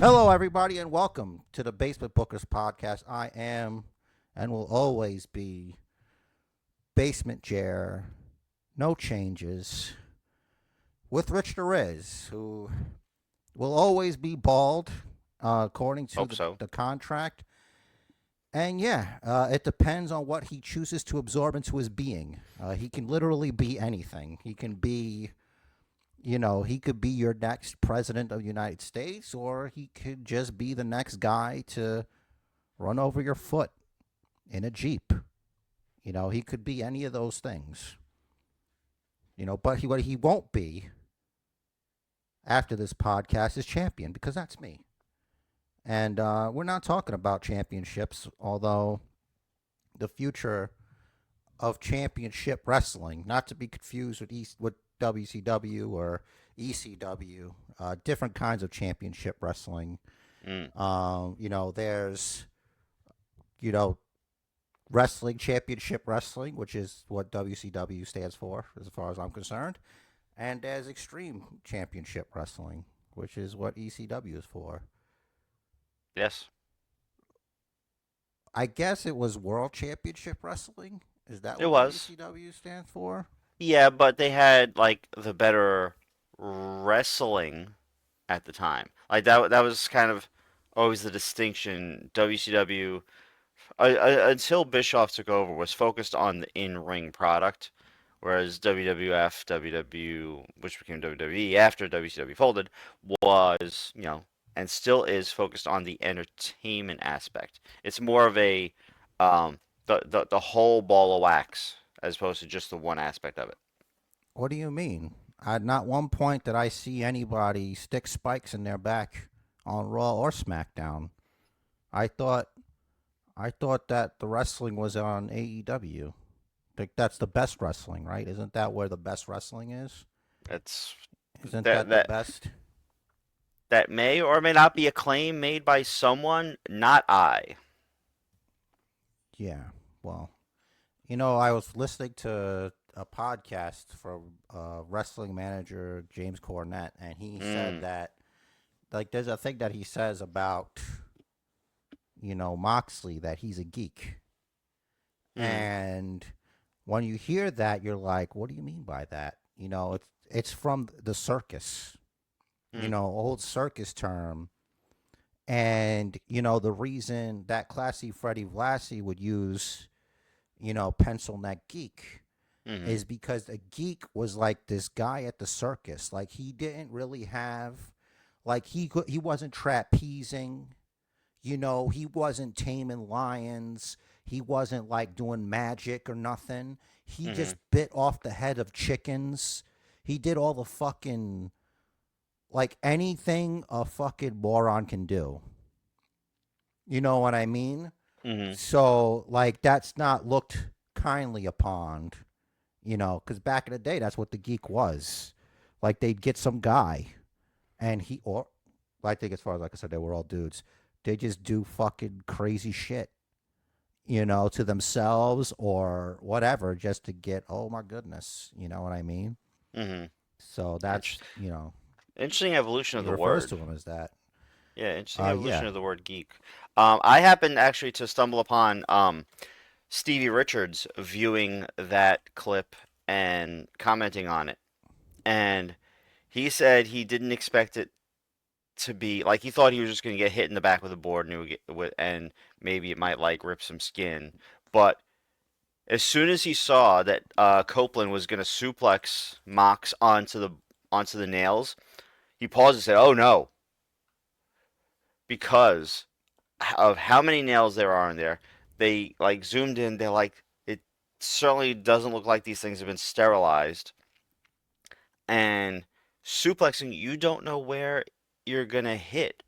Hello, everybody, and welcome to the Basement Bookers podcast. I am and will always be Basement Chair, no changes, with Rich Derez, who will always be bald, according to Hope the, so. the contract. And yeah, it depends on what he chooses to absorb into his being. He can literally be anything. He could be your next president of the United States, or he could just be the next guy to run over your foot in a Jeep. He could be any of those things. But what he won't be after this podcast is champion, because that's me. And we're not talking about championships, although the future of championship wrestling, not to be confused with WCW or ECW, different kinds of championship wrestling. Mm. There's you know wrestling championship wrestling, which is what WCW stands for, as far as I'm concerned, and there's extreme championship wrestling, which is what ECW is for. Yes. I guess it was World Championship Wrestling. Is that It what was. WCW stands for? Yeah, but they had like the better wrestling at the time. Like that was kind of always the distinction. WCW until Bischoff took over was focused on the in-ring product, whereas WWF, WW, which became WWE after WCW folded, was, and still is focused on the entertainment aspect. It's more of a the whole ball of wax as opposed to just the one aspect of it. What do you mean? At not one point did I see anybody stick spikes in their back on Raw or SmackDown. I thought I thought that the wrestling was on AEW. Like that's the best wrestling, right? Isn't that where the best wrestling is? That's Isn't that that the that best? that may or may not be a claim made by someone, not I. Yeah. Well, I was listening to a podcast from wrestling manager James Cornette, and he said Mm, that like there's a thing that he says about Moxley, that he's a geek, mm, and when you hear that, you're like, what do you mean by that? It's from the circus, mm, old circus term. And the reason that classy Freddie Blassie would use pencil neck geek mm, is because a geek was like this guy at the circus. Like he didn't really have, like he wasn't trapezing. He wasn't taming lions. He wasn't like doing magic or nothing. He mm. just bit off the head of chickens. He did all the fucking, like, anything a fucking moron can do. You know what I mean? Mm. So, like, that's not looked kindly upon, because back in the day, that's what the geek was. Like, they'd get some guy, and or I think, as far as like I said, they were all dudes. They just do fucking crazy shit, to themselves or whatever, just to get, oh my goodness, you know what I mean? Mm-hmm. So Inter- that's, Interesting evolution of he the refers word. to him as that. Yeah, interesting evolution Yeah. of the word geek. I happened actually to stumble upon Stevie Richards viewing that clip and commenting on it, and he said he didn't expect it to be like he thought he was just going to get hit in the back with a board and, and maybe it might like rip some skin, but as soon as he saw that Copeland was going to suplex Mox onto the nails, he paused and said, "Oh no," because of how many nails there are in there. They like zoomed in. They're like, it certainly doesn't look like these things have been sterilized. And suplexing, you don't know where you're gonna hit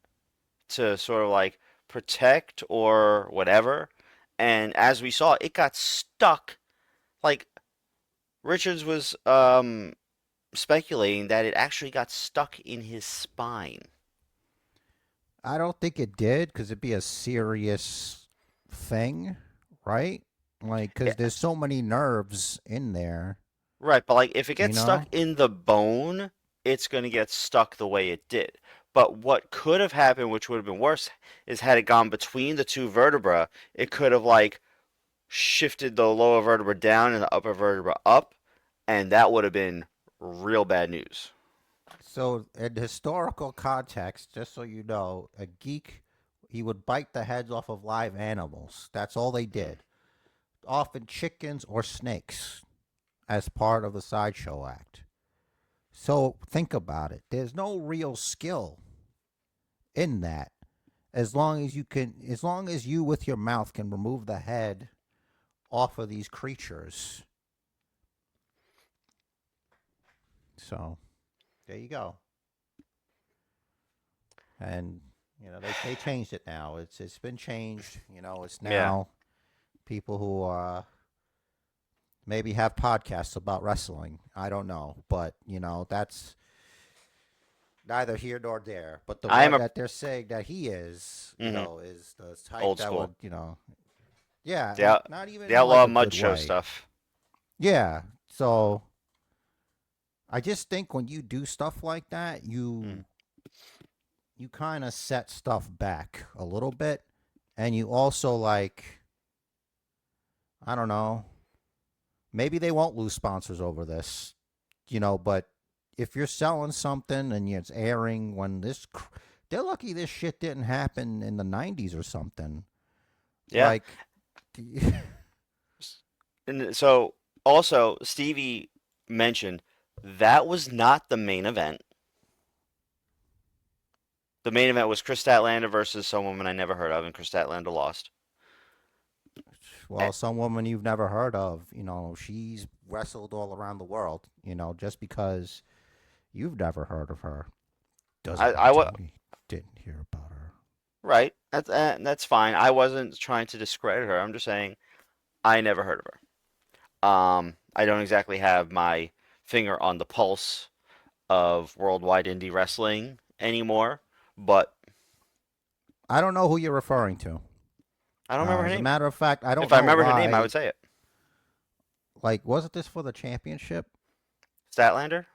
to sort of like protect or whatever. And as we saw, it got stuck. Like Richards was speculating that it actually got stuck in his spine. I don't think it did, because it'd be a serious thing, right? Like, Yeah, because there's so many nerves in there, right, but like if it you gets stuck know? in the bone, it's gonna get stuck the way it did. But what could have happened, which would have been worse, is had it gone between the two vertebra, it could have like shifted the lower vertebra down and the upper vertebra up, and that would have been real bad news. So, in historical context, just so you know, a geek, he would bite the heads off of live animals. That's all they did. Often chickens or snakes as part of the sideshow act. So, think about it. There's no real skill in that. As long as you with your mouth can remove the head off of these creatures. So, there you go. And they changed it now. It's been changed. It's Yeah, now people who maybe have podcasts about wrestling. I don't know, but that's neither here nor there. But the I am one a that they're saying that he is, mhm, is the type old that school. would, yeah, The out, not even the in like outlaw a mud good show way. stuff. Yeah. So I just think when you do stuff like that, Mm. you kind of set stuff back a little bit, and you also like, I don't know, maybe they won't lose sponsors over this, but if you're selling something and it's airing when they're lucky this shit didn't happen in the 90s or something. Yeah, Like, and so also Stevie mentioned that was not the main event. The main event was Chris Statlander versus some woman I never heard of, and Chris Statlander lost. Eh, well, some woman you've never heard of, she's wrestled all around the world, just because you've never heard of her I, doesn't mean I wa Tony didn't hear about her. right. That's fine. I wasn't trying to discredit her. I'm just saying I never heard of her. I don't exactly have my finger on the pulse of worldwide indie wrestling anymore, but I don't know who you're referring to. I don't remember her As a name. matter of fact, I don't If I know remember her name, I why. would say it. Like, wasn't this for the championship? Statlander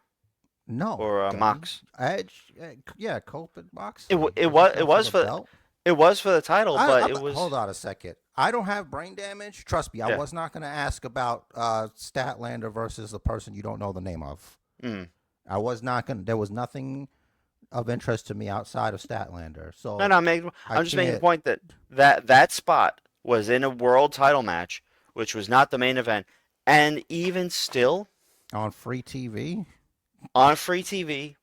No, or dummy. Mox. Edge, yeah, Cope and It w- Moxley. it Wasn't was that for the belt? it was for the title, but it Hold was on a second. I don't have brain damage. Trust me, I yeah. was not going to ask about Statlander versus the person you don't know the name of. Mm. I was not going to. There was nothing of interest to me outside of Statlander. No, So no, I I'm just making the can't. point that that spot was in a world title match, which was not the main event, and even still On free TV. on free TV,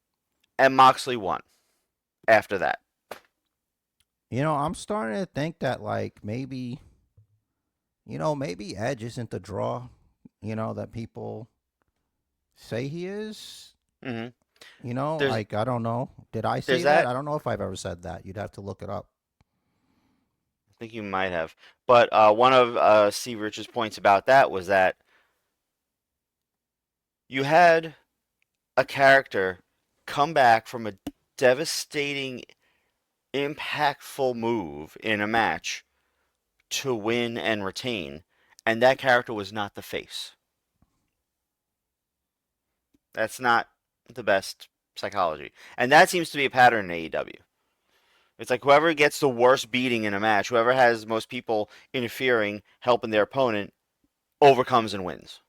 and Moxley won after that. I'm starting to think that, like, maybe Edge isn't the draw, that people say he is. Hmm There's Like, I don't know. Did I there's say that? that. I don't know if I've ever said that. You'd have to look it up. I think you might have, but one of Steve Rich's points about that was that you had a character come back from a devastating, impactful move in a match to win and retain, and that character was not the face. That's not the best psychology. And that seems to be a pattern in AEW. It's like whoever gets the worst beating in a match, whoever has most people interfering, helping their opponent, overcomes and wins.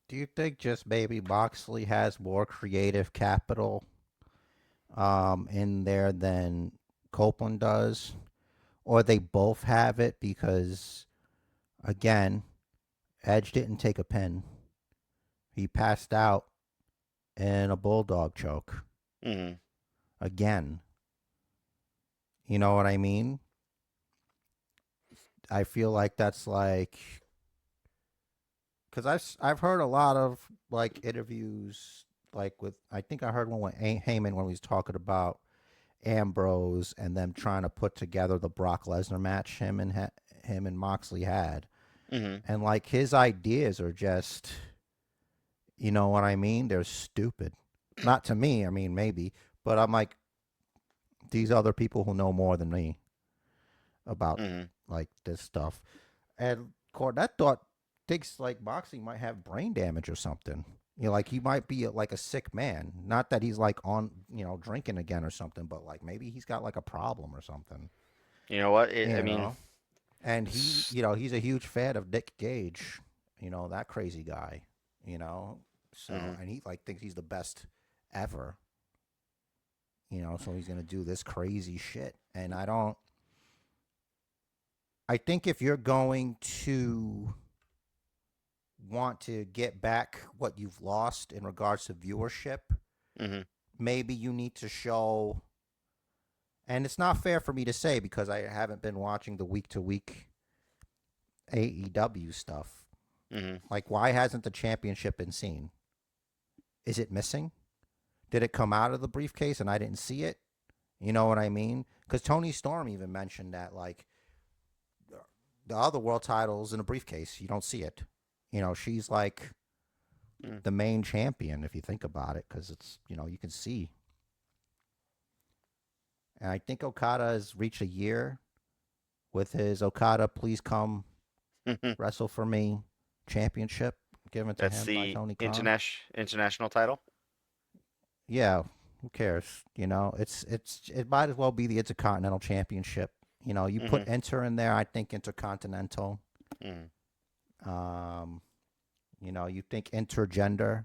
Do you think just maybe Moxley has more creative capital in there than Copeland does? Or they both have it because, again, Edge didn't take a pin. He passed out in a bulldog choke. Hmm Again. You know what I mean? I feel like that's like because I've heard a lot of like interviews like with I think I heard one with Heyman when he was talking about Ambrose and them trying to put together the Brock Lesnar match him and Moxley had, hmm and like his ideas are just what I mean? They're stupid. Not to me. I mean maybe, but I'm like these other people who know more than me about hmm like this stuff. And Cornette thought thinks like Moxley might have brain damage or something. You know, like he might be like a sick man. Not that he's like on, drinking again or something, but like maybe he's got like a problem or something. You know what? I You mean, know, and he, s- he's a huge fan of Nick Gage. That crazy guy. You know, so mhm. and he like thinks he's the best ever. So he's gonna do this crazy shit, and I don't. I think if you're going to want to get back what you've lost in regards to viewership, Mhm. maybe you need to show. And it's not fair for me to say because I haven't been watching the week to week AEW stuff. Mhm. Like, why hasn't the championship been seen? Is it missing? Did it come out of the briefcase and I didn't see it? You know what I mean? Because Tony Storm even mentioned that, like, the other world titles in a briefcase, you don't see it. She's like Mhm. the main champion if you think about it, because you can see. And I think Okada has reached a year with his Okada, please come wrestle for me championship given to That's him by the Tony Khan. international title. Yeah, who cares? It might as well be the Intercontinental Championship. You put Mhm. Inter in there, I think Intercontinental. Mhm. Um, you think Intergender.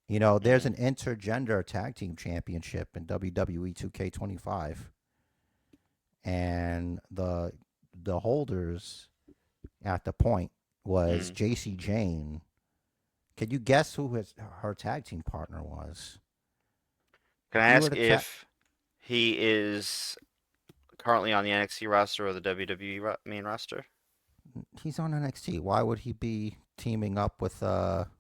There's Mhm. an Intergender Tag Team Championship in WWE 2K25, and the holders at the point was Mhm. JC Jane. Could you guess who her tag team partner was? Can I If you were ask to tag, if he is currently on the NXT roster or the WWE main roster? he's on NXT. Why would he be teaming up with a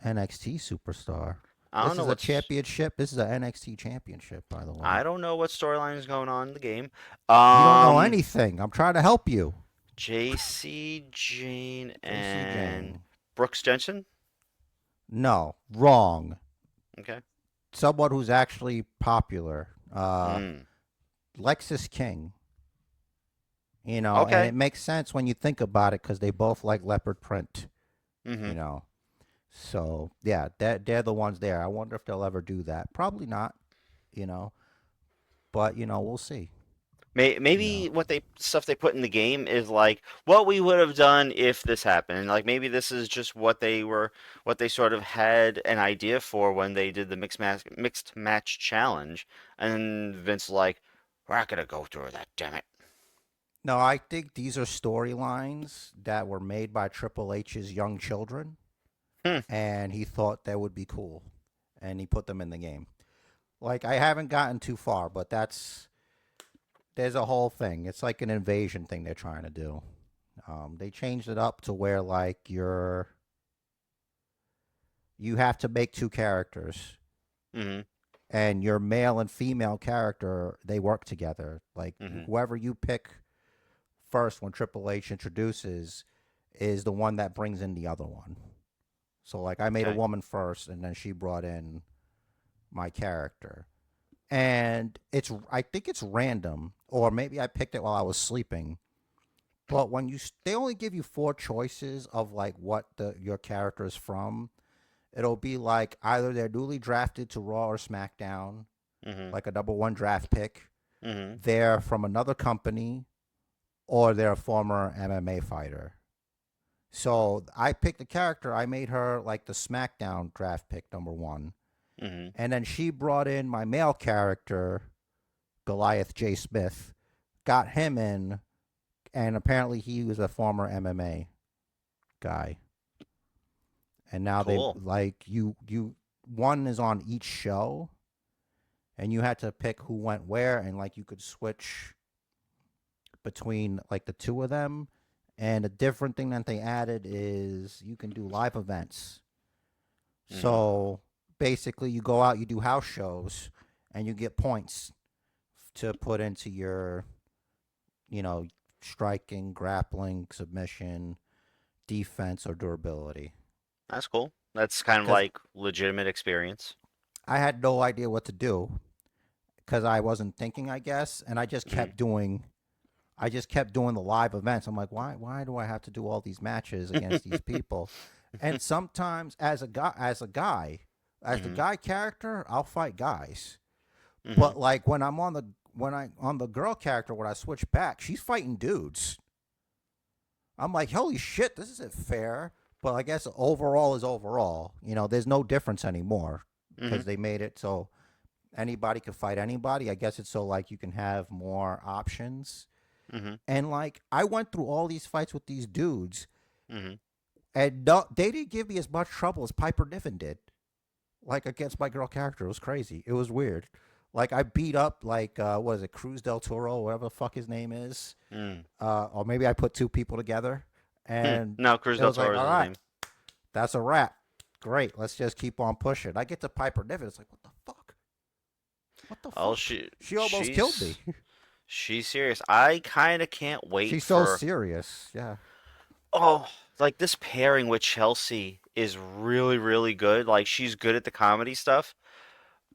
NXT superstar? I don't This know is a what's championship. This is a NXT championship, by the way. I don't know what storyline is going on in the game. You don't know Um, anything. I'm trying to help you. JC Jane JC and Jane. Brooks Jensen. No, wrong. Okay. Someone who's actually popular. Hmm. Lexus King. And it Okay. makes sense when you think about it because they both like leopard print. Mm-hmm. You know, so yeah, they're the ones there. I wonder if they'll ever do that. Probably not. You know, but we'll see. You know, Maybe what they stuff they put in the game is like what we would have done if this happened. And like maybe this is just what they sort of had an idea for when they did the mixed match challenge. And Vince like, we're not gonna go through that, damn it. no, I think these are storylines that were made by Triple H's young children, Hmm. and he thought they would be cool, and he put them in the game. Like I haven't gotten too far, but there's a whole thing. It's like an invasion thing they're trying to do. They changed it up to where like you have to make two characters, Mm-hmm. and your male and female character they work together. Like Mm-hmm. whoever you pick first when Triple H introduces is the one that brings in the other one. So like I made a Okay. woman first, and then she brought in my character, and I think it's random, or maybe I picked it while I was sleeping. But when they only give you four choices of like what your character is from. It'll be like either they're newly drafted to Raw or SmackDown, Mm-hmm. like a number one draft pick. Mm-hmm. They're from another company, or they're a former MMA fighter. So I picked the character. I made her like the SmackDown draft pick number one, Mm-hmm. and then she brought in my male character, Goliath J. Smith, got him in, and apparently he was a former MMA guy. And now they Cool. like one is on each show, and you had to pick who went where, and like you could switch between like the two of them. And a different thing that they added is you can do live events. Mm-hmm. So basically, you go out, you do house shows, and you get points to put into your, you know, striking, grappling, submission, defense, or durability. That's cool. That's kind of Because like legitimate experience. I had no idea what to do because I wasn't thinking, I guess, and Mm-hmm. I just kept doing the live events. I'm like, why do I have to do all these matches against these people? And sometimes as the Mhm. guy character, I'll fight guys. Mhm. But like when I on the girl character when I switch back, she's fighting dudes. I'm like, holy shit, this isn't fair. But I guess overall is overall. You know, there's no difference anymore Mhm. because they made it so anybody can fight anybody. I guess it's so like you can have more options. Mhm. And like I went through all these fights with these dudes, Mhm. and no, they didn't give me as much trouble as Piper Niven did. Like against my girl character, it was crazy. It was weird. Like I beat up like what is it, Cruz del Toro, whatever the fuck his name is, Mm. or maybe I put two people together, and No, Cruz it del was like, Toro is all his right, name. that's a wrap. Great, let's just keep on pushing. I get to Piper Niven, it's like, what the fuck? What the Oh, fuck? She almost killed me. she's serious. I kind of can't wait She's so for. serious. Yeah. Oh, like this pairing with Chelsea is really, really good. Like she's good at the comedy stuff,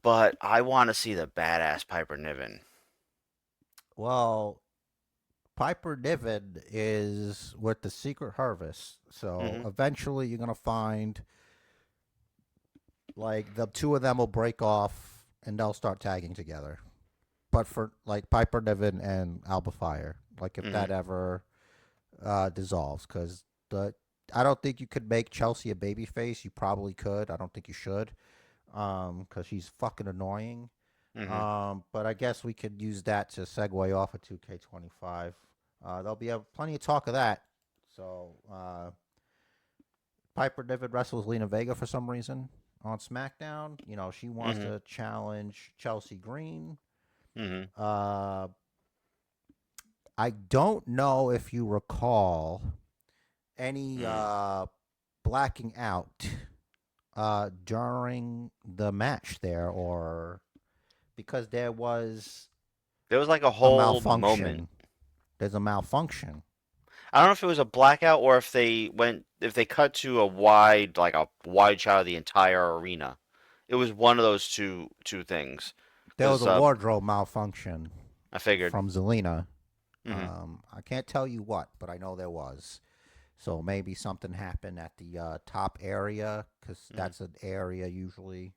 but I want to see the badass Piper Niven. Well, Piper Niven is with the Secret Harvest, so Mhm. eventually you're gonna find like the two of them will break off and they'll start tagging together. But for like Piper Niven and Alba Fire, like if that Mhm. ever dissolves, because the I don't think you could make Chelsea a babyface. You probably could. I don't think you should, because she's fucking annoying. Mhm. But I guess we could use that to segue off of 2K25. There'll be plenty of talk of that. So Piper Niven wrestles Lena Vega for some reason on SmackDown. You know, she wants Mhm. to challenge Chelsea Green. Mhm. Uh, I don't know if you recall any Mm. blacking out during the match there, or because there was There was like a a whole moment. malfunction. There's a malfunction. I don't know if it was a blackout or if they cut to like a wide shot of the entire arena. It was one of those two things. There was Because a wardrobe malfunction I figured. from Zelina. Hmm. I can't tell you what, but I know there was. So maybe something happened at the top area because Hmm. that's an area usually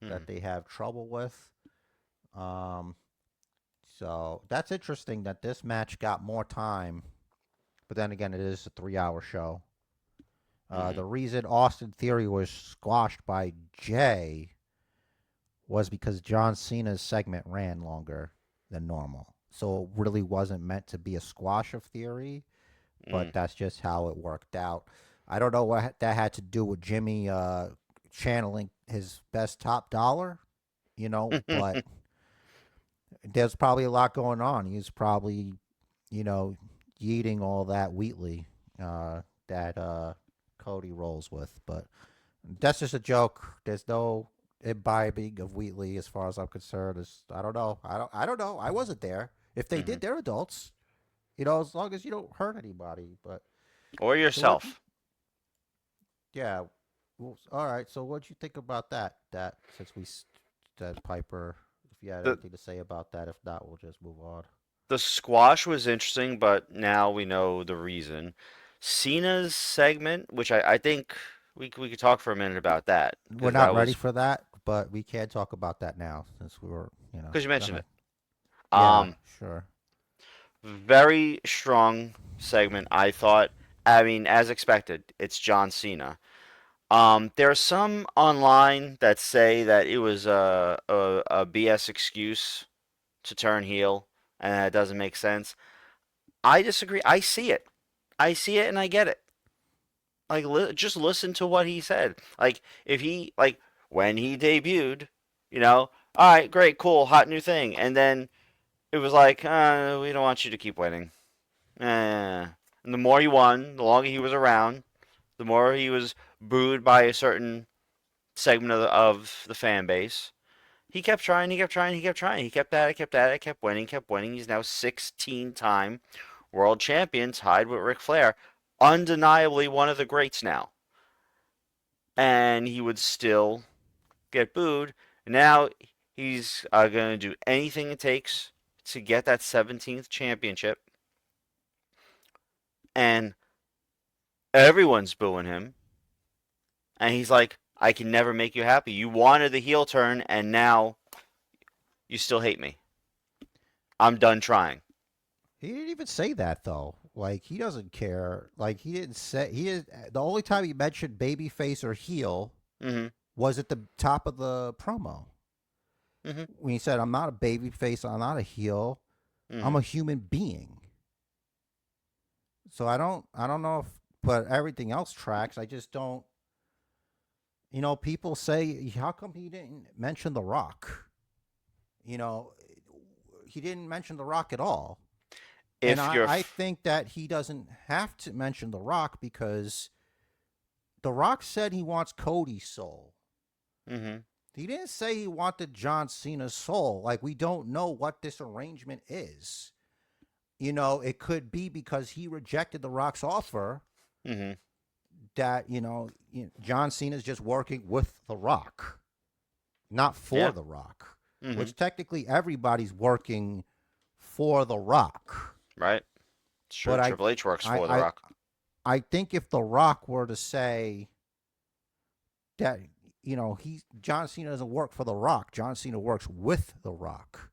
Hmm. that they have trouble with. Um, so that's interesting that this match got more time, but then again, it is a 3 hour show. Hmm. The reason Austin Theory was squashed by Jay was because John Cena's segment ran longer than normal. So it really wasn't meant to be a squash of Theory, but that's just how it worked out. I don't know what that had to do with Jimmy channeling his best top dollar, but there's probably a lot going on. He's probably, you know, eating all that Wheatley that Cody rolls with. But that's just a joke. There's no imbibing of Wheatley as far as I'm concerned. I don't know. I don't know. I wasn't there. If they Hmm. did, they're adults. As long as you don't hurt anybody. But Or so what? yourself. Yeah. Well, all right. So what'd you think about that? That since we said Piper, if you had The anything to say about that, if not, we'll just move on. the squash was interesting, but now we know the reason. Cena's segment, which I think we could talk for a minute about that We're because not that ready was for that, but we can talk about that now since we were, because you go mentioned ahead. it. Yeah, Um, sure. Very strong segment, I thought. I mean, as expected, it's John Cena. There are some online that say that it was a BS excuse to turn heel, and that it doesn't make sense. I disagree. I see it. I see it, and I get it. Like, just listen to what he said. Like, if he like when he debuted, all right, great, cool, hot new thing, and then it was like, we don't want you to keep winning. And the more he won, the longer he was around, the more he was booed by a certain segment of the fan base. He kept trying, he kept trying, he kept trying. He kept at it, kept at it, kept winning, kept winning. He's now 16-time world champion, tied with Ric Flair. Undeniably one of the greats now. And he would still get booed. Now he's going to do anything it takes to get that 17th championship. And everyone's booing him. And he's like, I can never make you happy. You wanted the heel turn, and now you still hate me. I'm done trying. He didn't even say that though. Like he doesn't care. Like he didn't say he is the only time he mentioned babyface or heel Mm was at the top of the promo hmm. Mm hmm. when he said, "I'm not a babyface. I'm not a heel. Mm I'm hmm. a human being." So I don't know if, but everything else tracks. I just don't. People say, "How come he didn't mention The Rock?" You know, he didn't mention The Rock at all. And If I, you're. I think that he doesn't have to mention The Rock because The Rock said he wants Cody's soul. Mm hmm. He didn't say he wanted John Cena's soul. Like, we don't know what this arrangement is. It could be because he rejected The Rock's offer Mm hmm. that, John Cena's just working with The Rock, not for Yeah. The Rock, Mm hmm. which technically everybody's working for The Rock. Right. It's true. But I, Triple H works I, for The I, Rock. I think if The Rock were to say that he John Cena doesn't work for The Rock. John Cena works with The Rock.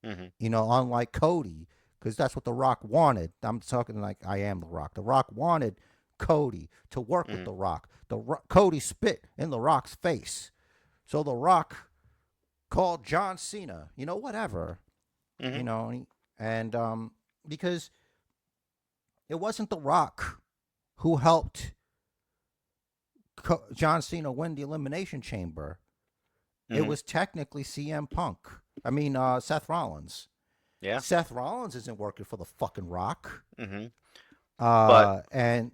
Mm hmm. Unlike Cody, because that's what The Rock wanted. I'm talking like I am The Rock. The Rock wanted Cody to work with Mm The Rock. Cody spit in The Rock's face, so The Rock called John Cena. Whatever. hmm. Mm You hmm. know, and because it wasn't The Rock who helped John Cena win the Elimination Chamber. Mm It hmm. was technically CM Punk. I mean, Seth Rollins. Yeah. Seth Rollins isn't working for the fucking Rock. Mm hmm. But And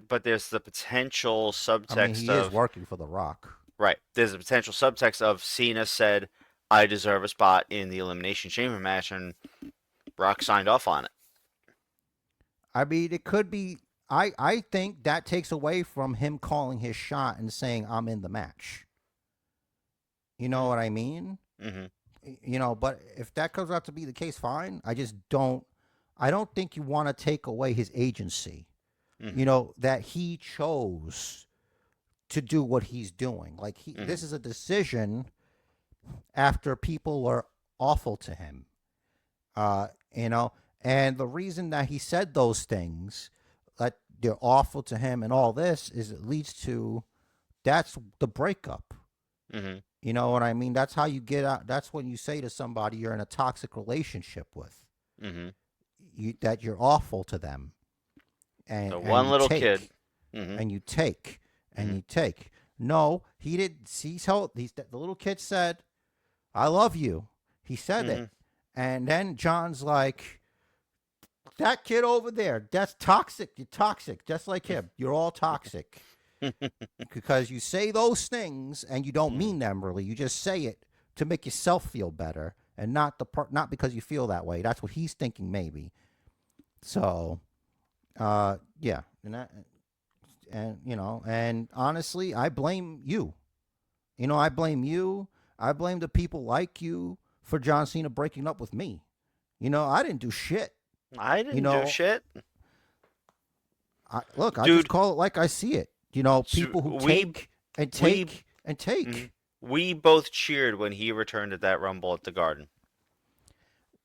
but there's the potential I mean, subtext he is of working for the Rock. right. There's a potential subtext of Cena said, "I deserve a spot in the Elimination Chamber match," and Brock signed off on it. I mean, it could be. I think that takes away from him calling his shot and saying, "I'm in the match." You know Mm what I mean? hmm. But if that comes out to be the case, fine. I just don't. I don't think you want to take away his agency. Mm hmm. That he chose to do what he's doing. Like Mm hmm. this is a decision after people were awful to him. Uh, you know, and the reason that he said those things, that they're awful to him and all this, is it leads to that's the breakup. Mm hmm. You know what I mean? That's how you get out. That's when you say to somebody you're in a toxic relationship with, Mm hmm. that you're awful to them, and So and one you little kid. take Mm hmm. and you take Mm and hmm. you take. No, he didn't. The little kid said, "I love you." He said Mm it, and then John's like, "That kid over there, that's toxic. You're toxic, just like him. You're all toxic hmm. because you say those things and you don't Mm mean them really. You just say it to make yourself feel better, and not because you feel that way. That's what he's thinking, maybe. So, yeah, and honestly, I blame you. I blame you. I blame the people like you for John Cena breaking up with me. I didn't do shit. I You didn't do know, shit, look, I just dude. call it like I see it. So People who we take and we take and mhm. take. We both cheered when he returned at that Rumble at the Garden.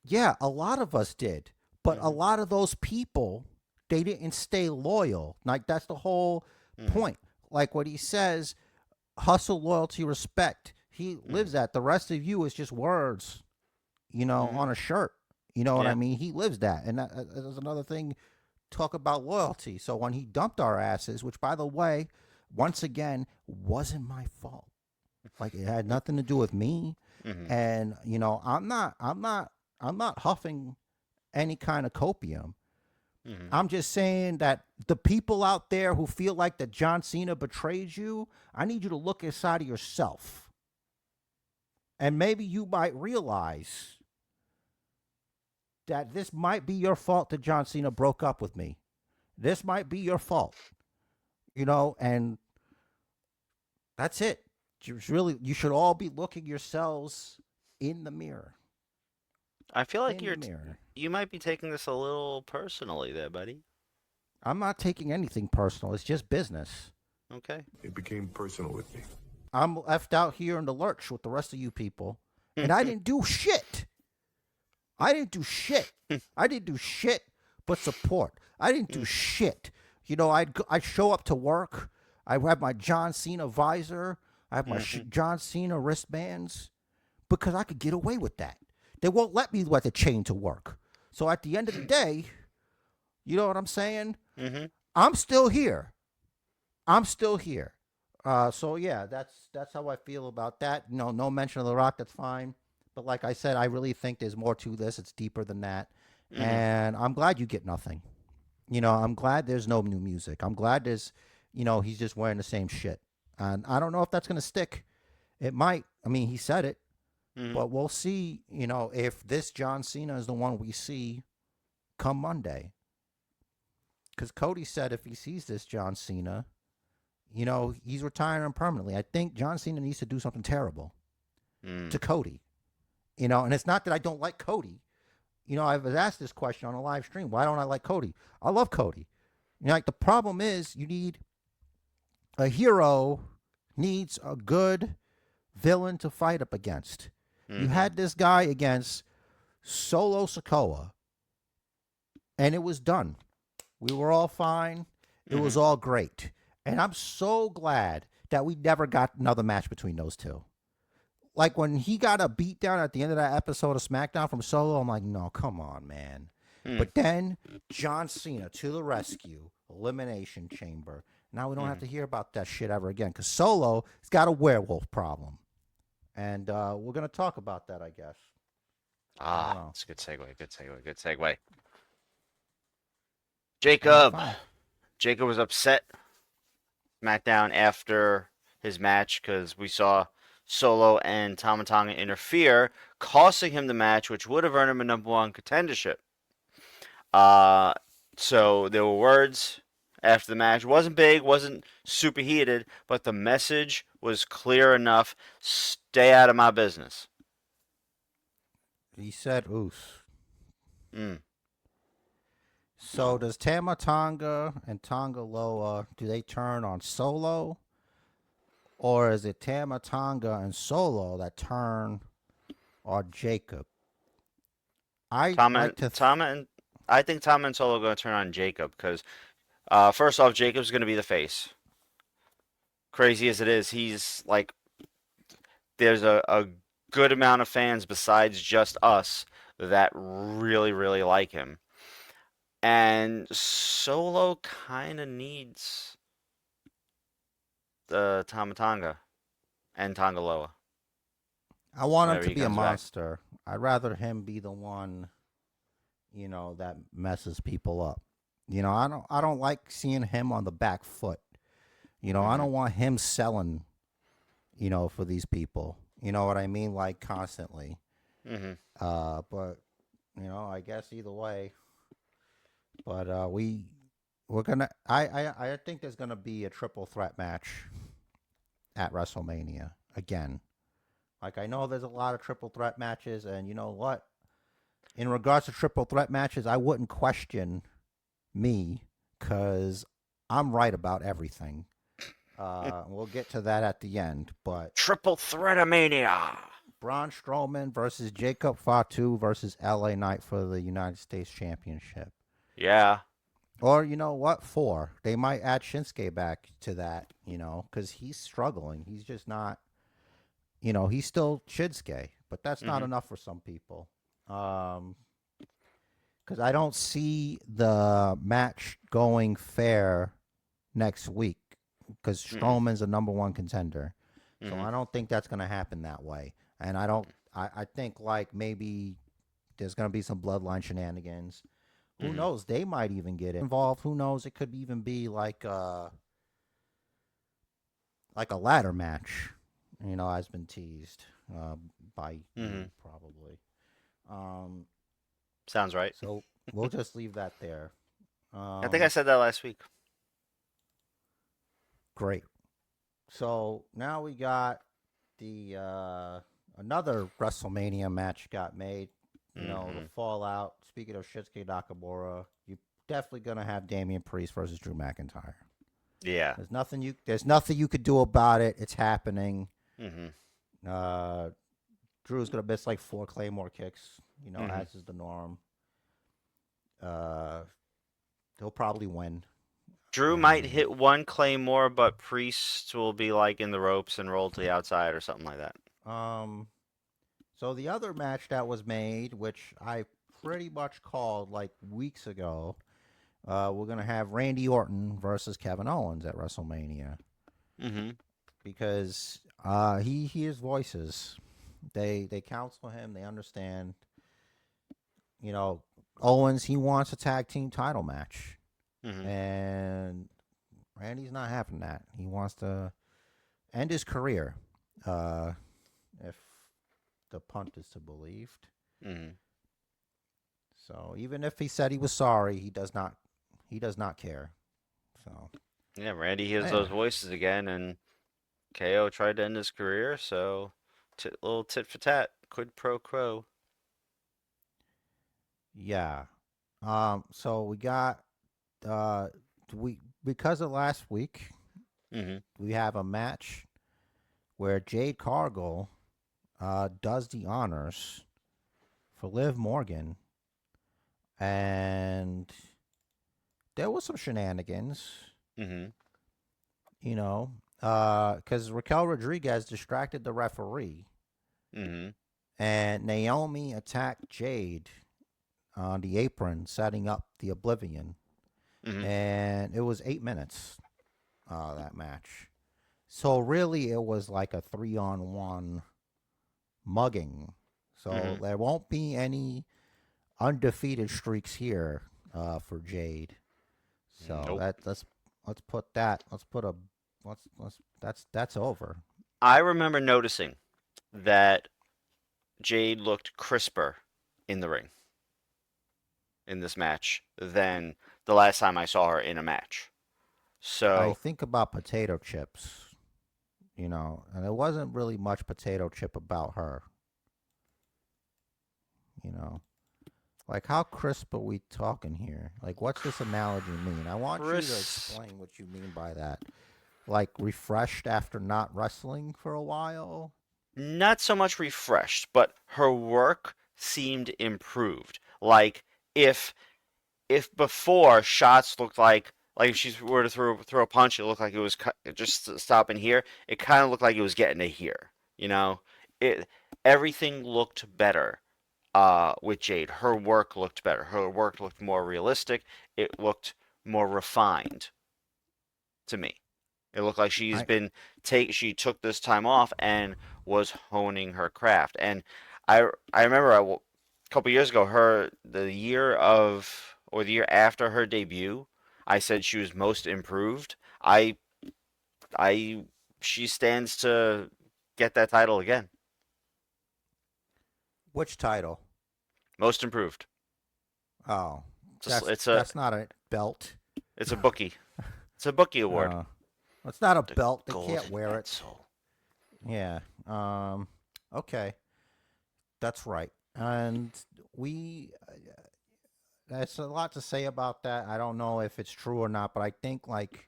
Yeah, a lot of us did. But a Mm lot of those people, they didn't stay loyal. Like, that's the whole hmm. Mm point. Like what he says, hustle, loyalty, respect. He hmm. lives that. The rest of you is just words, Mm hmm. on a shirt. You know what I Yeah. mean? He lives that. And that's another thing. Talk about loyalty. So when he dumped our asses, which by the way, once again, wasn't my fault. Like it had nothing to do with me. Mm hmm. And I'm not huffing any kind of copium. Mm hmm. I'm just saying that the people out there who feel like that John Cena betrays you, I need you to look inside of yourself. And maybe you might realize that this might be your fault that John Cena broke up with me. This might be your fault, and that's it. You should all be looking yourselves in the mirror. I feel like In the mirror. you might be taking this a little personally there, buddy. I'm not taking anything personal. It's just business. Okay. It became personal with me. I'm left out here in the lurch with the rest of you people, and I didn't do shit. I didn't do shit. I didn't do shit but support. I didn't do shit. You know, I'd show up to work. I have my John Cena visor. I have my John Cena wristbands because I could get away with that. They won't let me let the chain to work. So at the end of the day, you know what I'm saying? I'm still here. I'm still here. So yeah, that's how I feel about that. No mention of The Rock. That's fine. But like I said, I really think there's more to this. It's deeper than that. And I'm glad you get nothing. You know, I'm glad there's no new music. I'm glad there's, he's just wearing the same shit. And I don't know if that's going to stick. It might. I mean, he said it. But we'll see, if this John Cena is the one we see come Monday. Because Cody said if he sees this John Cena, he's retiring permanently. I think John Cena needs to do something terrible to Cody. And it's not that I don't like Cody. I was asked this question on a live stream. Why don't I like Cody? I love Cody. Like the problem is you need a hero needs a good villain to fight up against. You had this guy against Solo Sikoa, and it was done. We were all fine. It was all great. And I'm so glad that we never got another match between those two. Like when he got a beat down at the end of that episode of SmackDown from Solo, I'm like, no, come on, man. But then John Cena to the rescue, Elimination Chamber. Now we don't have to hear about that shit ever again because Solo has got a werewolf problem. And we're going to talk about that, I guess. That's a good segue. Jacob. Jacob was upset SmackDown after his match because we saw Solo and Tama Tonga interfere, costing him the match, which would have earned him a #1 contendership. So there were words after the match. It wasn't big, wasn't super heated, but the message was clear enough. Stay out of my business. He said, oos. So does Tama Tonga and Tonga Loa, do they turn on Solo? Or is it Tama Tonga and Solo that turn on Jacob? I think Tama and Solo are going to turn on Jacob because, first off, Jacob's going to be the face. Crazy as it is, he's like, there's a good amount of fans besides just us that really, really like him. And Solo kind of needs the Tama Tonga and Tonga Loa. I want him to be a monster. I'd rather him be the one, that messes people up. I don't like seeing him on the back foot. I don't want him selling, for these people. You know what I mean? Like constantly. But, I guess either way. But we're gonna. I think there's gonna be a triple threat match at WrestleMania again. Like I know there's a lot of triple threat matches, and you know what? In regards to triple threat matches, I wouldn't question me because I'm right about everything. We'll get to that at the end, but Triple Threat-a-mania. Braun Strowman versus Jacob Fatu versus LA Knight for the United States Championship. Yeah. Or, you know what, 4. They might add Shinsuke back to that, because he's struggling. He's just not, he's still Shinsuke, but that's not enough for some people. Because I don't see the match going fair next week because Strowman's a #1 contender. So I don't think that's going to happen that way. And I think like maybe there's going to be some bloodline shenanigans. Who knows? They might even get involved. Who knows? It could even be like a ladder match, has been teased by you probably. Sounds right. So we'll just leave that there. I think I said that last week. Great. So now we got the another WrestleMania match got made. The fallout. Speaking of Shinsuke Nakamura, you're definitely going to have Damian Priest versus Drew McIntyre. Yeah. There's nothing you could do about it. It's happening. Mhm. Uh, Drew's gonna miss like 4 Claymore kicks, Mhm. as is the norm. Uh, he'll probably win. Drew might And hit one claymore, but Priest will be like in the ropes and roll to the outside or something like that. um, so the other match that was made, which I pretty much called like weeks ago, we're gonna have Randy Orton versus Kevin Owens at WrestleMania Mhm. because he hears voices. They counsel him. They understand. Owens, he wants a tag team title match, Mhm. and Randy's not having that. He wants to end his career, uh, if the punt is to believed. Mhm. So even if he said he was sorry, he does not. He does not care. So Yeah, Randy hears those yeah, voices again, and KO tried to end his career, so little tit for tat, quid pro quo. yeah. So we got uh, we because of last week, Mhm. we have a match where Jade Cargill does the honors for Liv Morgan, and there was some shenanigans, Mhm. because Raquel Rodriguez distracted the referee, Mhm. and Naomi attacked Jade on the apron, setting up the Oblivion, Mhm. and it was 8 minutes, that match. So really, it was like a 3-on-1 mugging. So Mhm. there won't be any undefeated streaks here, for Jade. So Nope. let's put that. Let's put a let's that's over. I remember noticing that Jade looked crisper in the ring in this match than the last time I saw her in a match. I So, think about potato chips, and there wasn't really much potato chip about her, you know. Like how crisp are we talking here? Like what's this analogy mean? I want you to crisp, explain what you mean by that. Like refreshed after not wrestling for a while? not so much refreshed, but her work seemed improved. Like if if before shots looked like if she were to throw a punch, it looked like it was just stopping here. It kind of looked like it was getting to here. You know, it everything looked better. With Jade, her work looked better. Her work looked more realistic. It looked more refined to me. It looked like she's I been take she took this time off and was honing her craft. And I remember a couple years ago, the year of or the year after her debut, I said she was most improved. I she stands to get that title again. Which title? Most improved. Oh, It's a it's a that's not a belt. it's a bookie. It's a bookie award. Uh, it's not a The belt. They can't golden wear it. pencil. Yeah. Okay. That's right. And we, there's a lot to say about that. I don't know if it's true or not, but I think like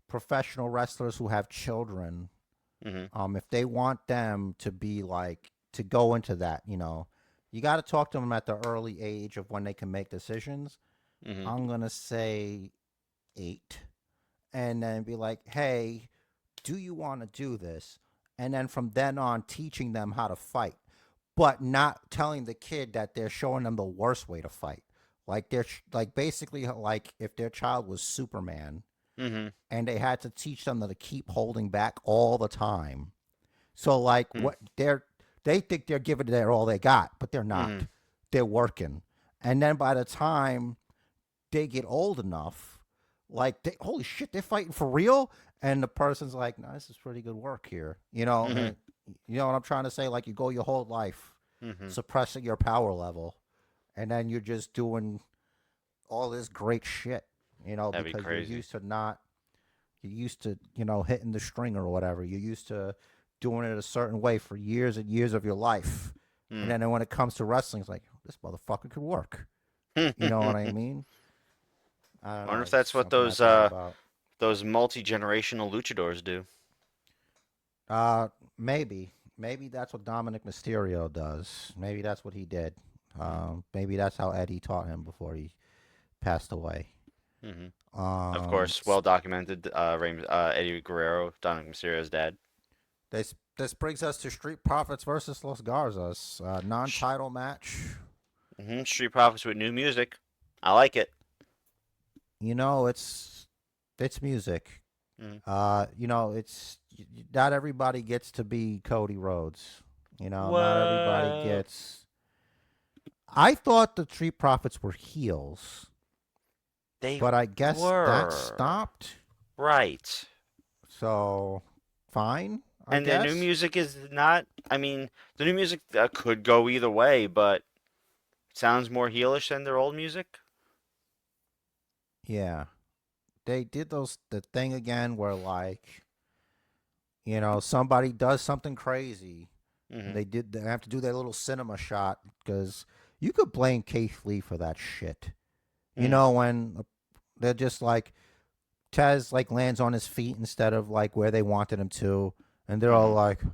professional wrestlers who have children, Hmm. if they want them to be like to go into that, you got to talk to them at the early age of when they can make decisions. Hmm. I'm gonna say 8, and then be like, hey, do you want to do this? And then from then on, teaching them how to fight, but not telling the kid that they're showing them the worst way to fight. Like they're like basically like if their child was Superman Hmm. and they had to teach them to keep holding back all the time. So like what they think they're giving their all they got, but they're Hmm. not. They're working. And then by the time they get old enough, like holy shit, they're fighting for real. And the person's like, no, this is pretty good work here. Hmm. And you know what I'm trying to say? Like you go your whole life Hmm. suppressing your power level, and then you're just doing all this great shit, That'd be because you're crazy. used to not, you're used to, hitting the string or whatever. You're used to doing it a certain way for years and years of your life. And Hmm. then when it comes to wrestling, it's like, this motherfucker could work. You know what I I mean? I don't wonder know. if It's that's just what something I thought about. those multi-generational luchadors do. Uh, maybe that's what Dominic Mysterio does. Maybe that's what he did. Maybe that's how Eddie taught him before he passed away. Hmm. Of Um, course, well documented. Eddie Guerrero, Dominic Mysterio's dad. this brings us to Street Profits versus Los Garzas, Sh- non-title match. Street Profits with new music. I like it. You know, it's music. Hmm. You know, not everybody gets to be Cody Rhodes. You know, not everybody What? gets. I thought the Street Profits were heels, They but I guess that were. stopped. Right. So, fine, I And the new guess. music is not. I mean, the new music could go either way, but sounds more heelish than their old music. Yeah, they did the thing again where like somebody does something crazy. Hmm. They have to do their little cinema shot because you could blame Keith Lee for that shit. Mm. When they're just like Tez like lands on his feet instead of like where they wanted him to, and they're all Hmm.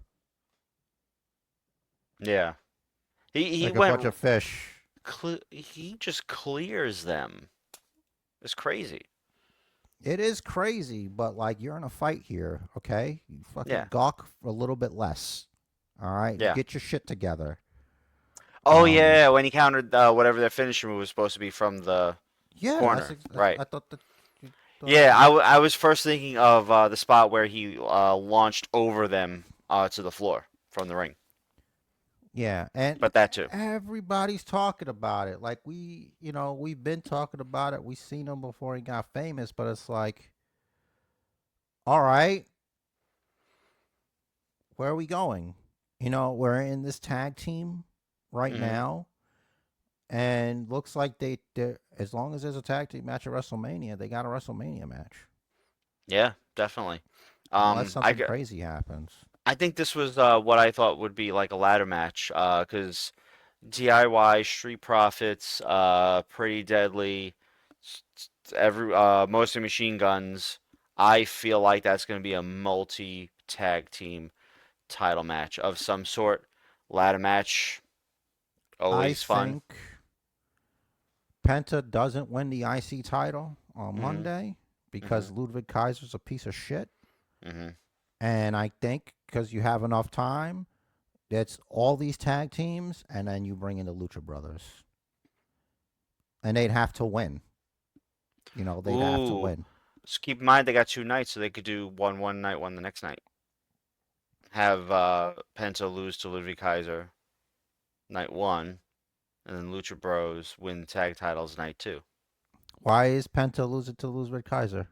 Yeah. He like a bunch of went. fish. He just clears them. It's crazy. It is crazy, but like you're in a fight here, okay? You fucking Yeah. gawk a little bit less. All right, Yeah. get your shit together. Oh Um, yeah, when he countered whatever their finisher move was supposed to be from the yeah, corner. Right. I thought that. Yeah, I was first thinking of the spot where he launched over them to the floor from the ring. Yeah, and But that too. everybody's talking about it. Like we've been talking about it. We've seen him before he got famous, but it's like, all right, where are we going? We're in this tag team right Hmm. now, and looks like they as long as there's a tag team match at WrestleMania, they got a WrestleMania match, Yeah, definitely. unless I something crazy happens. I think this was what I thought would be like a ladder match, because DIY, Street Profits, Pretty Deadly, every mostly Machine Guns. I feel like that's going to be a multi tag team title match of some sort. Ladder match, I always fun. think Penta doesn't win the IC title on Mhm. Monday because Mhm. Ludwig Kaiser's a piece of shit. Mhm. And I think because you have enough time, it's all these tag teams, and then you bring in the Lucha Brothers. And they'd have to win. They'd have to Ooh. win. Just keep in mind they got 2 nights, so they could do one night, one the next night. Have Penta lose to Ludwig Kaiser night one, and then Lucha Bros win tag titles night two. Why is Penta losing to Ludwig Kaiser?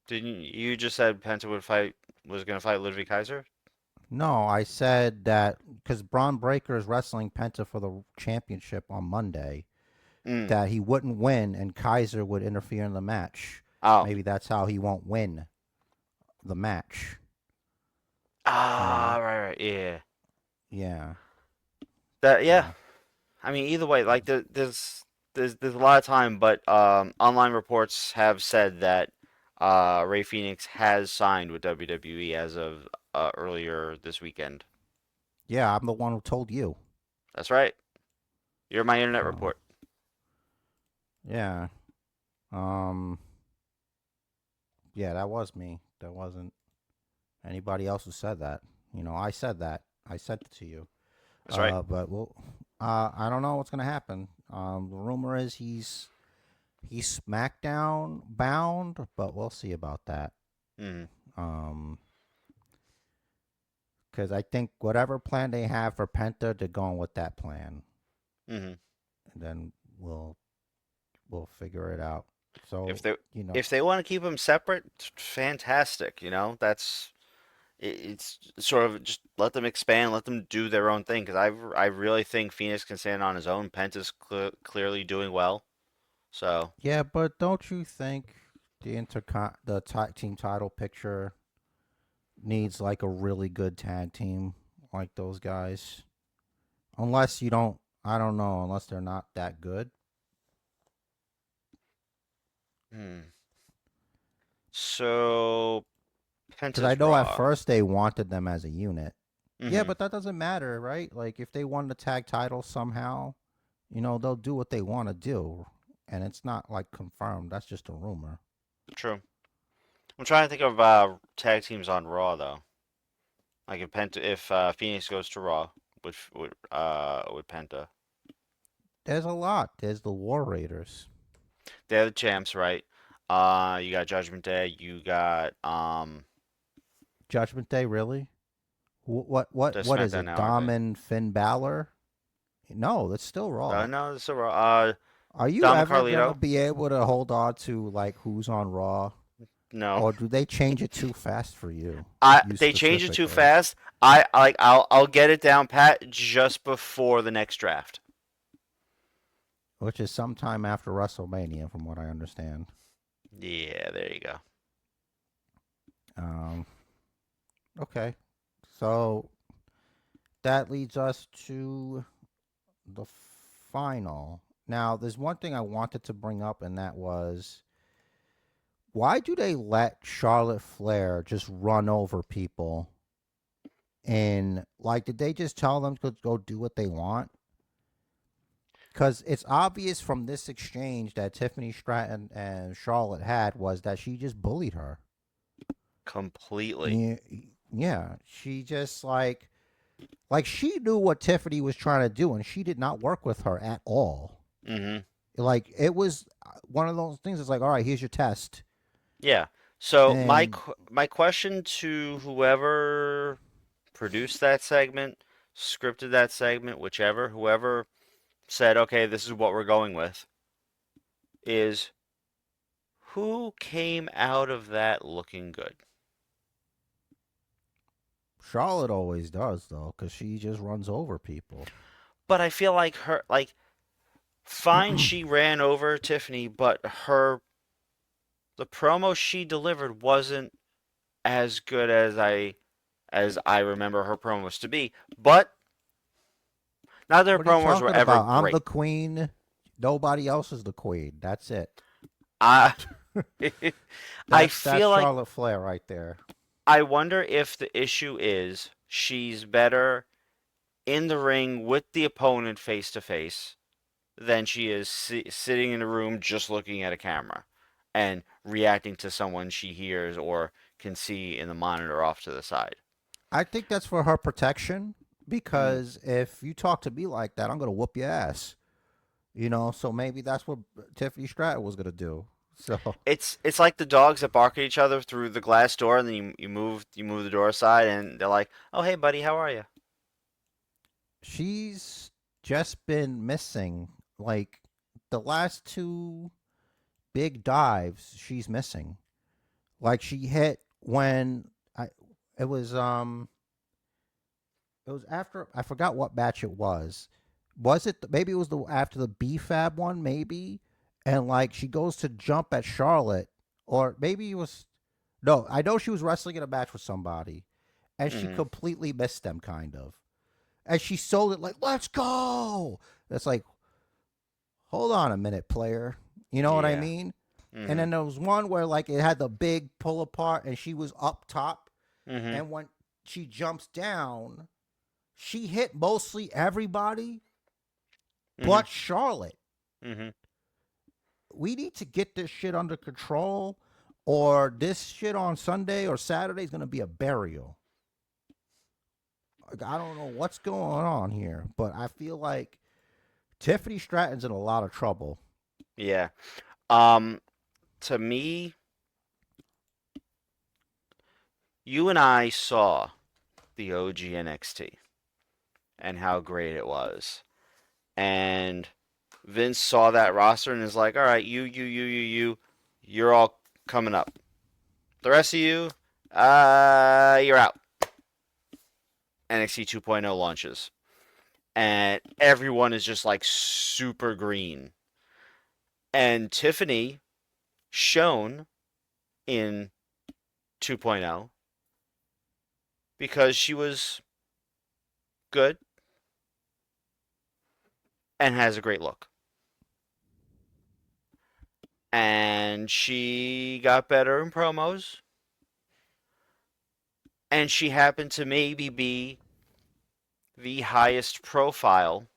Didn't you just said Penta was gonna fight Ludwig Kaiser? No, I said that because Braun Breaker is wrestling Penta for the championship on Monday, Mm. that he wouldn't win and Kaiser would interfere in the match. Oh. Maybe that's how he won't win the match. You Ah, know? right, yeah. Yeah. Yeah. So I mean, either way, like there's a lot of time, but online reports have said that Ray Phoenix has signed with WWE as of earlier this weekend. yeah, I'm the one who told you. That's right. You're my internet So report. yeah. Um. Yeah, that was me. That wasn't anybody else who said that. I said that. I sent it to you. That's right. But well, I don't know what's gonna happen. The rumor is he's SmackDown bound, but we'll see about that. Mm-hmm. Um, because I think whatever plan they have for Penta, they're going with that plan, Mm-hmm. and then we'll figure it out. If So they you know, if they want to keep them separate, fantastic. That's it's sort of just let them expand, let them do their own thing. Because I really think Phoenix can stand on his own. Penta's clearly doing well. So yeah, but don't you think the tag team title picture needs like a really good tag team like those guys? Unless you don't, I don't know, unless they're not that good. hmm. So Because I Penta's know at Raw. first they wanted them as a unit. Yeah, Hmm. but that doesn't matter, right? Like if they won the tag title somehow, they'll do what they want to do, and it's not like confirmed. That's just a rumor. True. I'm trying to think of tag teams on Raw though. Like if Phoenix goes to Raw, with Penta, There's a lot. There's the War Raiders. they're the champs, right? You got Judgment Day. You got Judgment Day, really? the What is SmackDown it? now, aren't Dom they? and Finn Balor? No, that's still Raw. No, it's a Raw. Are you Dom and ever gonna Carlito. be able to hold on to like who's on Raw, No. or do they change it too fast for you? You They changed it too specifically, fast. I'll get it down pat just before the next draft. which is sometime after WrestleMania, from what I understand. Yeah, there you go. Um, okay, so that leads us to the final. Now, there's one thing I wanted to bring up, and that was why do they let Charlotte Flair just run over people? And like, did they just tell them to go do what they want? Because it's obvious from this exchange that Tiffany Stratton and Charlotte had was that she just bullied her. Completely. Yeah, yeah, she just like she knew what Tiffany was trying to do, and she did not work with her at all. Hmm. Like it was one of those things. It's like, all right, here's your test, Yeah. So and my question to whoever produced that segment, scripted that segment, whoever said, okay, this is what we're going with, is who came out of that looking good? Charlotte always does though, because she just runs over people. But I feel like fine, she ran over Tiffany, but the promo she delivered wasn't as good as I remember her promos to be. But not that her What are you promos were talking ever about? I'm the great. queen. Nobody else is the queen. That's it. I I That's feel like Charlotte Flair right there. I wonder if the issue is she's better in the ring with the opponent face to face than she is sitting in a room just looking at a camera and reacting to someone she hears or can see in the monitor off to the side. I think that's for her protection Mm. because if you talk to me like that, I'm gonna whoop your ass. So maybe that's what Tiffany Stratton was gonna do. So It's like the dogs that bark at each other through the glass door, and then you move the door aside, and they're like, "Oh, hey, buddy, how are you?" she's just been missing. Like the last two big dives, she's missing. Like she hit when I it was it was after I forgot what match it was. Was it maybe it was the after the B-Fab one maybe, and like she goes to jump at Charlotte, or maybe it was no. I know she was wrestling in a match with somebody, and she Hmm. completely missed them kind of, and she sold it like let's go. It's like hold on a minute, player. You know what I Yeah. mean? And Hmm. then there was one where like it had the big pull apart, and she was up top, Hmm. and when she jumps down, she hit mostly everybody Hmm. but Charlotte. Hmm. We need to get this shit under control, or this shit on Sunday or Saturday is going to be a burial. Like, I don't know what's going on here, but I feel like Tiffany Stratton's in a lot of trouble. Yeah. Um, to me, you and I saw the OG NXT and how great it was, and Vince saw that roster and is like, "All right, you're all coming up. The rest of you, you're out." NXT 2.0 launches, and everyone is just like super green. And Tiffany shone in 2.0 because she was good and has a great look. and she got better in promos, and she happened to maybe be the highest profile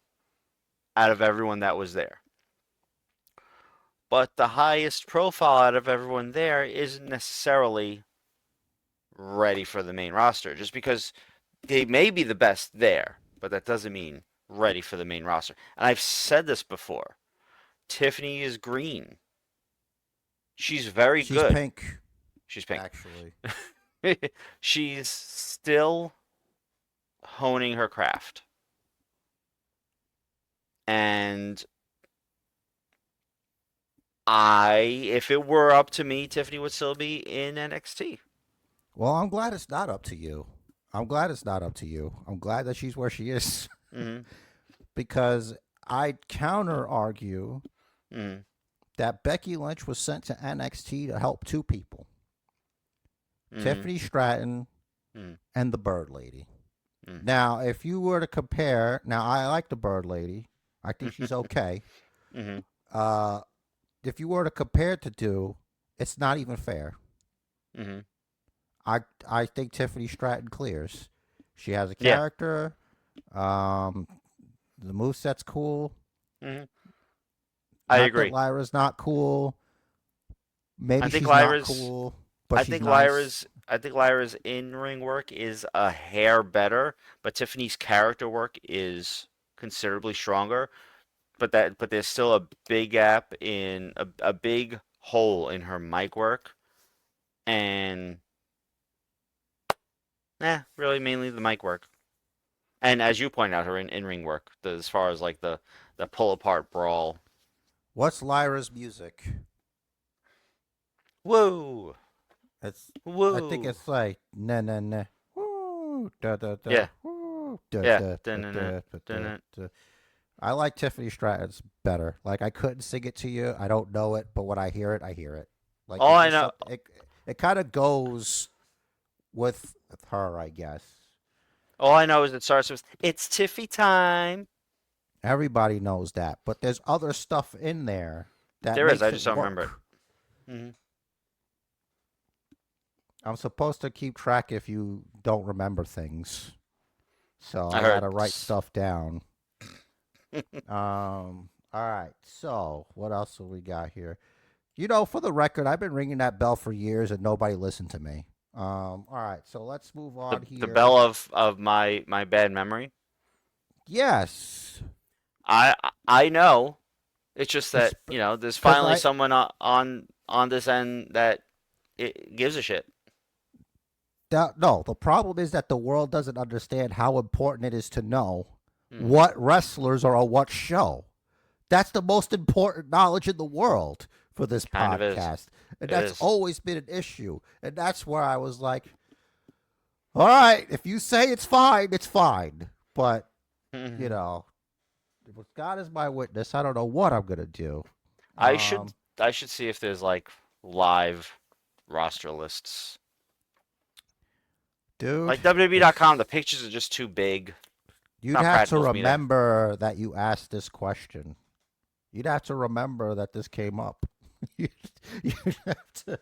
out of everyone that was there. But the highest profile out of everyone there isn't necessarily ready for the main roster, just because they may be the best there, but that doesn't mean ready for the main roster. And I've said this before. Tiffany is green. She's very She's good. pink, She's pink. actually. She's still honing her craft. And if it were up to me, Tiffany would still be in NXT. Well, I'm glad it's not up to you. I'm glad it's not up to you. I'm glad that she's where she is. Mm-hmm. Because I'd counter argue Mm-hmm. that Becky Lynch was sent to NXT to help two people. Mm-hmm. Tiffany Stratton Mm-hmm. and the Bird Lady. Mm-hmm. Now, if you were to compare, now I like the Bird Lady. I think she's okay. Mm-hmm. If you were to compare the two, it's not even fair. Mm-hmm. I think Tiffany Stratton clears. She has a Yeah. character. The moveset's cool. Mm-hmm. Not I agree. that Lyra's not cool. Maybe I think she's Lyra's. not cool, but I she's think nice. Lyra's in-ring work is a hair better, but Tiffany's character work is considerably stronger. But there's still a big gap in a big hole in her mic work, and really mainly the mic work. And as you point out, her in-ring work, as far as like the pull apart brawl. What's Lyra's music? Whoa, I think whoa. it's like na na na. Woo, da da da. Yeah, Woo, da yeah. da da Dun-dun-dun, da da da. dun-dun. Da. I like Tiffany Stratton's better. Like I couldn't sing it to you. I don't know it, but when I hear it, I hear it. Like All it's I just know, something. It kind of goes with her, I guess. is it starts with "It's Tiffy time." Everybody knows that, but there's other stuff in there that There is, I makes it just don't remember it. work. Mm-hmm. I'm supposed to keep track if you don't remember things, so I I heard. gotta write stuff down. All right. So what else have we got here? You know, for the record, I've been ringing that bell for years and nobody listened to me. All right. So let's move on The here. bell of my bad memory. Yes. I I know. It's just that, Because there's finally I someone on this end that it gives a shit. no, the problem is that the world doesn't understand how important it is to know Hmm. what wrestlers are on what show. That's the most important knowledge in the world for this Kind of is. podcast. And It that's is. always been an issue. And that's where I was like, all right, if you say it's fine, it's fine. But, you know, with God as my witness, I don't know what I'm going to do. I should I should see if there's like live roster lists. Dude, Like WWE.com, the pictures are just too big. you'd Not have to practical for me to. remember that you asked this question. You'd have to remember that this came up. you'd have to,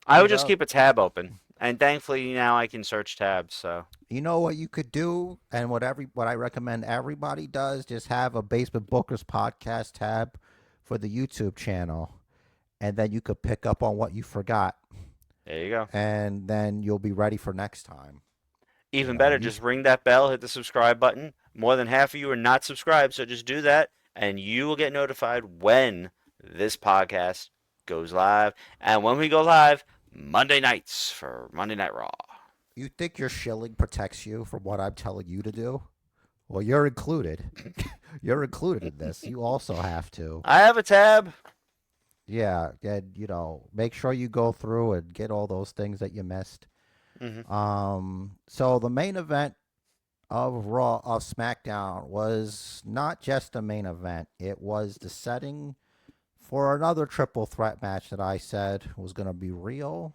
I you would just know. keep a tab open, and thankfully now I can search tabs. So You know what you could do, and what I recommend everybody does, just have a Basement Bookers podcast tab for the YouTube channel, and then you could pick up on what you forgot, there you go. and then you'll be ready for next time. Even better, just ring that bell, hit the subscribe button. More than half of you are not subscribed, so just do that, and you will get notified when this podcast goes live. And when we go live, Monday nights for Monday Night Raw. You think your shilling protects you from what I'm telling you to do? Well, you're included. You're included in this. You also have to. I have a tab. Yeah, and make sure you go through and get all those things that you missed. So the main event of SmackDown was not just a main event. It was the setting for another triple threat match that I said was going to be real.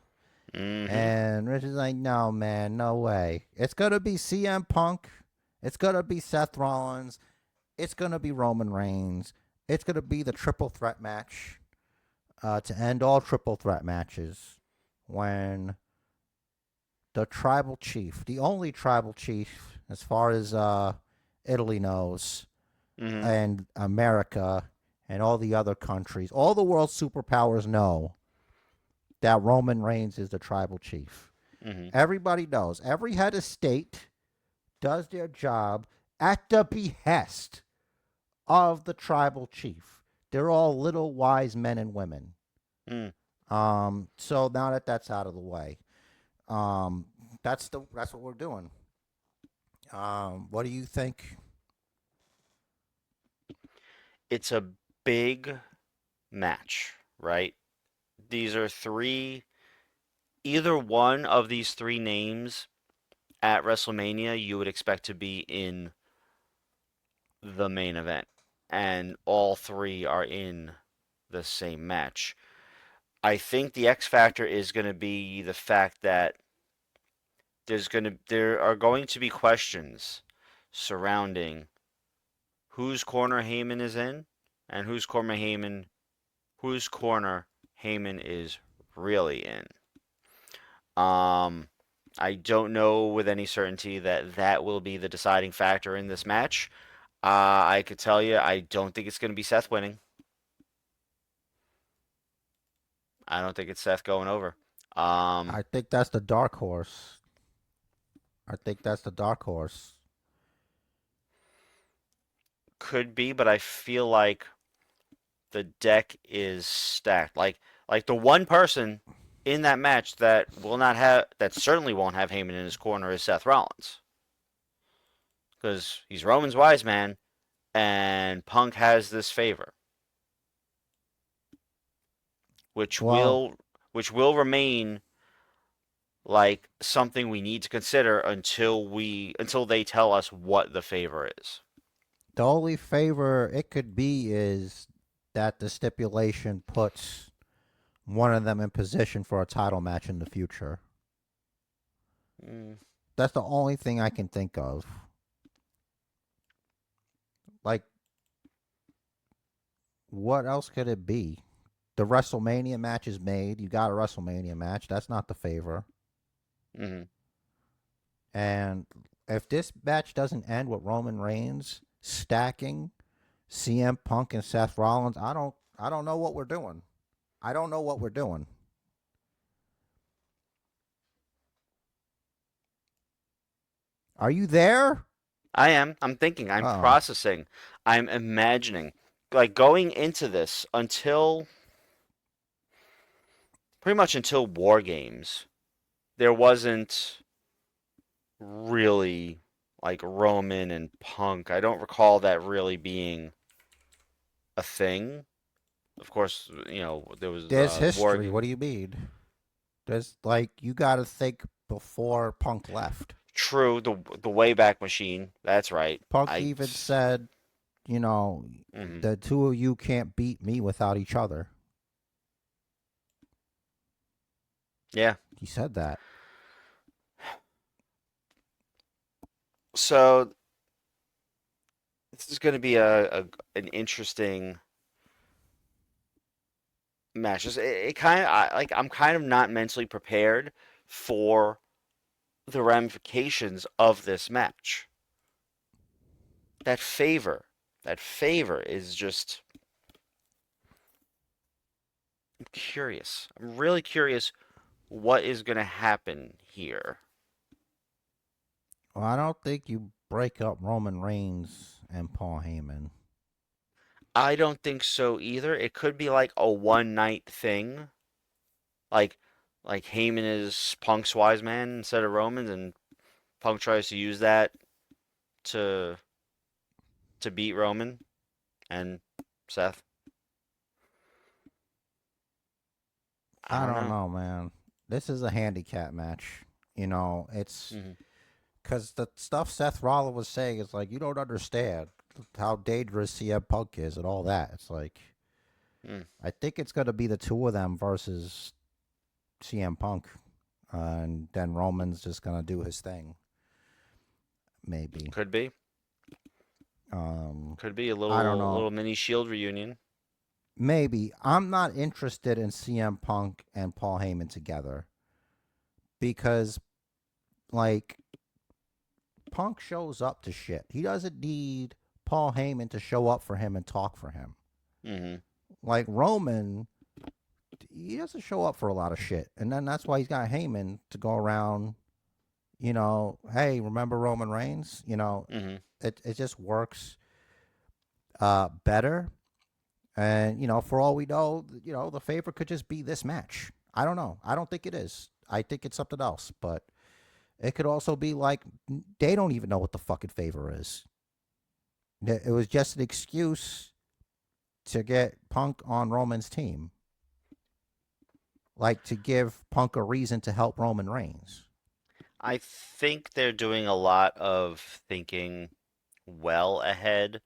And Rich is like, no, man, no way. It's going to be CM Punk. It's going to be Seth Rollins. It's going to be Roman Reigns. It's going to be the triple threat match. to end all triple threat matches when the tribal chief, the only tribal chief as far as Italy knows, Mm-hmm. and America and all the other countries, all the world superpowers know that Roman Reigns is the tribal chief. Mm-hmm. Everybody knows. Every head of state does their job at the behest of the tribal chief. They're all little wise men and women. Mm. So now that that's out of the way, um, that's what we're doing. What do you think? It's a big match, right? These are three. Either one of these three names at WrestleMania, you would expect to be in the main event, and all three are in the same match. I think the X factor is going to be the fact that there are going to be questions surrounding whose corner Heyman is in and whose corner Heyman is really in. Um, I don't know with any certainty that that will be the deciding factor in this match. I could tell you, I don't think it's going to be Seth winning. I don't think it's Seth going over. Um, I think that's the dark horse. I think that's the dark horse. could be, but I feel like the deck is stacked. Like the one person in that match that certainly won't have Heyman in his corner is Seth Rollins because he's Roman's wise man, and Punk has this favor, which Well, will which will remain like something we need to consider until they tell us what the favor is. the only favor it could be is that the stipulation puts one of them in position for a title match in the future. Mm, That's the only thing I can think of. Like, what else could it be? The WrestleMania match is made. You got a WrestleMania match. That's not the favor. mm-hmm. And if this match doesn't end with Roman Reigns stacking CM Punk and Seth Rollins, I don't know what we're doing. I don't know what we're doing. Are you there? I am. I'm thinking. I'm Oh. processing. I'm imagining. Like going into this pretty much until War Games, there wasn't really like Roman and Punk. I don't recall that really being a thing. Of course, there was There's War. history. What do you mean? There's like you got to think before Punk left. True, the Wayback Machine. That's right. Punk I. even said, you know, Mhm. the two of you can't beat me without each other. Yeah. He said that. So this is going to be an interesting match. It kind of like I'm kind of not mentally prepared for the ramifications of this match. That favor, that favor is just. I'm curious. I'm really curious what is going to happen here. Well, I don't think you break up Roman Reigns and Paul Heyman. I don't think so either. It could be like a one night thing, like Heyman is Punk's wise man instead of Roman's, and Punk tries to use that to beat Roman and Seth. I I don't don't know. know, man. This is a handicap match. It's Hmm. because the stuff Seth Rollins was saying is like you don't understand how dangerous CM Punk is and all that. It's like Mm. I think it's gonna be the two of them versus CM Punk, and then Roman's just gonna do his thing. Maybe. Could be. Um, Could be a I don't little know. mini Shield reunion. maybe. I'm not interested in CM Punk and Paul Heyman together because, like, Punk shows up to shit. He doesn't need Paul Heyman to show up for him and talk for him. Mm-hmm. Like Roman, he doesn't show up for a lot of shit, and then that's why he's got Heyman to go around. Hey, remember Roman Reigns? Mm-hmm. It just works better. And for all we know, the favor could just be this match. I don't know. I don't think it is. I think it's something else, but it could also be like they don't even know what the fucking favor is. It was just an excuse to get Punk on Roman's team. Like to give Punk a reason to help Roman Reigns. I think they're doing a lot of thinking well ahead,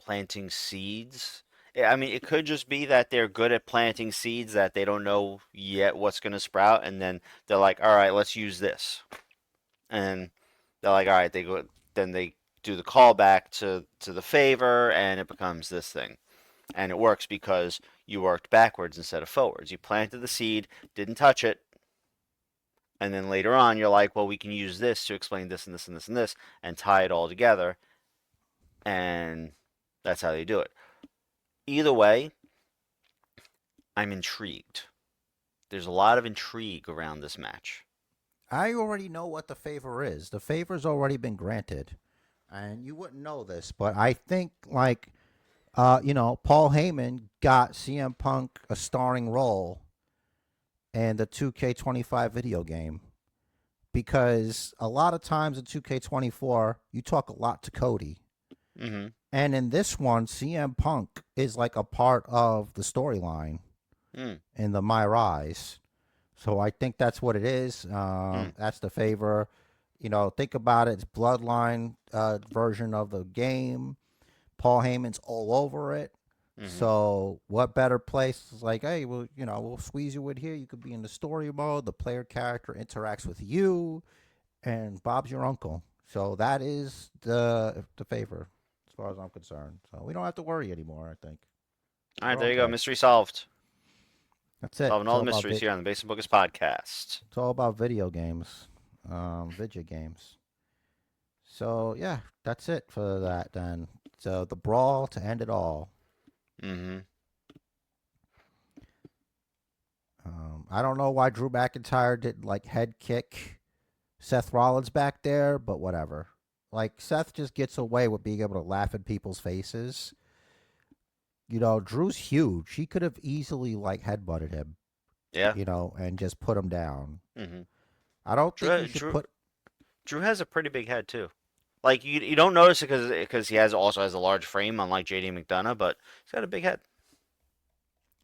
planting seeds. I mean, it could just be that they're good at planting seeds that they don't know yet what's going to sprout, and then they're like, "All right, let's use this." And they're like, "All right," then they do the callback to the favor, and it becomes this thing. And it works because you worked backwards instead of forwards. You planted the seed, didn't touch it, and then later on you're like, well, we can use this to explain this and this and this and this and tie it all together, and that's how they do it. Either way, I'm intrigued. There's a lot of intrigue around this match. I already know what the favor is. The favor's already been granted. And you wouldn't know this, but I think like Paul Heyman got CM Punk a starring role in the 2K25 video game because a lot of times in 2K24 you talk a lot to Cody. Mm-hmm. And in this one, CM Punk is like a part of the storyline in the My Rise. So I think that's what it is. That's the favor. Think about it. It's Bloodline version of the game. Paul Heyman's all over it. Mm-hmm. So what better place is like, hey, we'll squeeze you in here. You could be in the story mode. The player character interacts with you, and Bob's your uncle. So that is the favor, as far as I'm concerned. So we don't have to worry anymore, I think. All right, We're there you go. okay. Mystery solved. That's it. Solving It's all all the about mysteries here on the Basic Bookers podcast. it's all about video games, video games. So yeah, that's it for that then. So the brawl to end it all. Mm-hmm. I don't know why Drew McIntyre did like head kick Seth Rollins back there, but whatever. Like Seth just gets away with being able to laugh in people's faces. Drew's huge. He could have easily like headbutted him, Yeah. And just put him down. Mm-hmm. I don't think you should put. Drew has a pretty big head too. Like you don't notice it because he also has a large frame, unlike JD McDonough, but he's got a big head.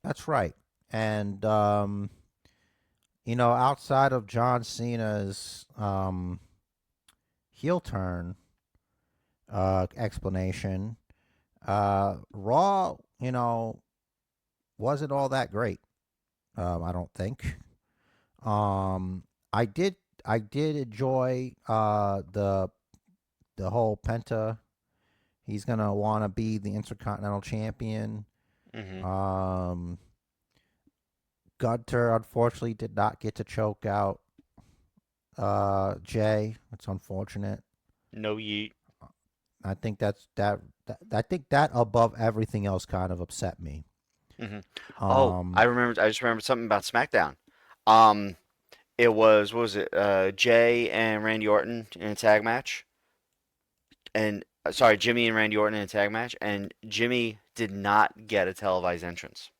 That's right. And outside of John Cena's heel turn explanation, Raw, wasn't all that great. I don't think. I did enjoy the whole Penta. He's gonna want to be the Intercontinental Champion. Mm-hmm. Gunter unfortunately did not get to choke out Jay. It's unfortunate. No yeet. I think I think that above everything else kind of upset me. Mm-hmm. I just remembered something about SmackDown. It was what was it? Jay and Randy Orton in a tag match, and sorry, Jimmy and Randy Orton in a tag match, and Jimmy did not get a televised entrance.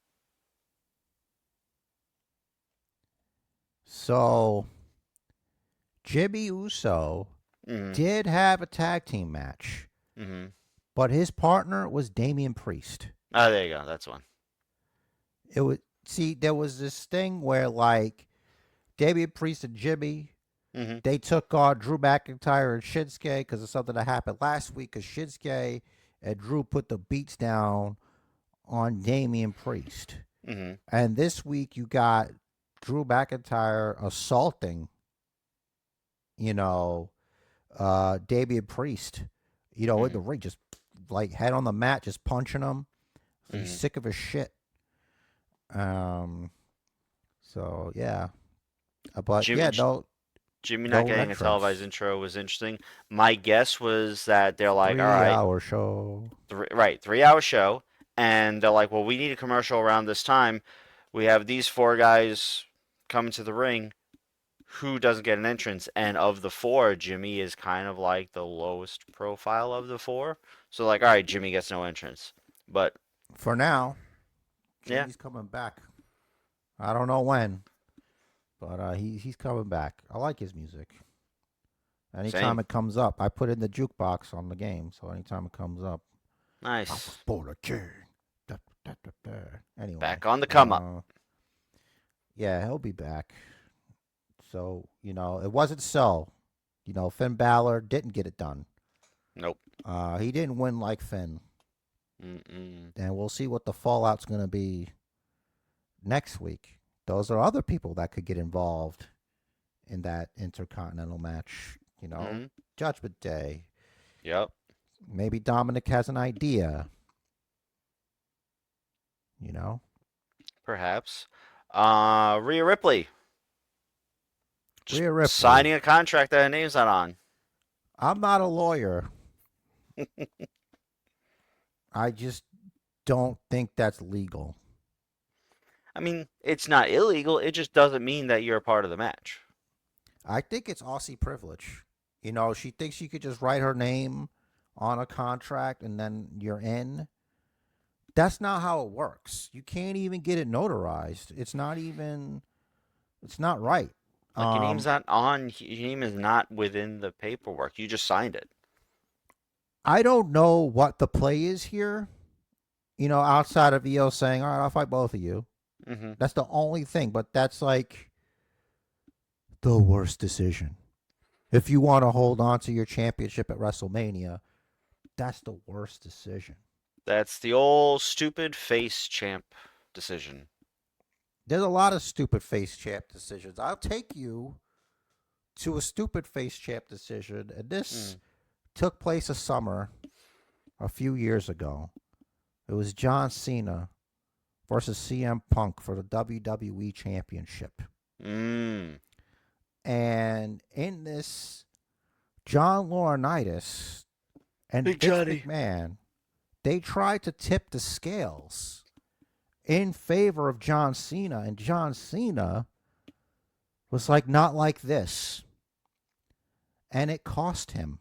So Jimmy Uso Mm-hmm. did have a tag team match, Mm-hmm. but his partner was Damian Priest. Oh, there you go. That's one. There was this thing where like Damian Priest and Jimmy, Mm-hmm. they took on Drew McIntyre and Shinsuke because of something that happened last week. Because Shinsuke and Drew put the beats down on Damian Priest, Mm-hmm. and this week you got Drew McIntyre assaulting, Damian Priest, in the ring, just like head on the mat, just punching him. So he's Mm-hmm. sick of his shit. Um. So yeah, but Jimmy yeah, no, Jimmy not no getting a televised entrance. intro was interesting. My guess was that they're like, all right, 3 hour show. right, 3 hour show, and they're like, well, we need a commercial around this time. We have these four guys coming to the ring. Who doesn't get an entrance? And of the four, Jimmy is kind of like the lowest profile of the four. So like, all right, Jimmy gets no entrance. But For now, yeah, Jimmy's coming back. I don't know when, but he's coming back. I like his music. Anytime same. it comes up, I put it in the jukebox on the game. So anytime it comes up, I was Nice. born a king. Da, da, da, da. Anyway, Back on the come up. yeah, he'll be back. So it wasn't so. Finn Balor didn't get it done. Nope. He didn't win like Finn, Mm-mm. and we'll see what the fallout's going to be next week. Those are other people that could get involved in that intercontinental match. Mm-hmm. Judgment Day. Yep. Maybe Dominic has an idea. You know, Perhaps. Rhea Ripley. Just Rhea Ripley. signing a contract that her name's not on. I'm not a lawyer. I just don't think that's legal. I mean, it's not illegal. It just doesn't mean that you're a part of the match. I think it's Aussie privilege. She thinks she could just write her name on a contract and then you're in. That's not how it works. You can't even get it notarized. It's not right. Like your name's not on. Your name is not within the paperwork. You just signed it. I don't know what the play is here. Outside of EO saying, "All right, I'll fight both of you." Mm-hmm. That's the only thing. But that's like the worst decision. If you want to hold on to your championship at WrestleMania, that's the worst decision. That's the old stupid face champ decision. There's a lot of stupid face champ decisions. I'll take you to a stupid face champ decision, and this took place a summer a few years ago. It was John Cena versus CM Punk for the WWE Championship. Mm. And in this, John Laurinaitis and Big Vince Johnny. McMahon, they tried to tip the scales in favor of John Cena, and John Cena was like, not like this. And it cost him.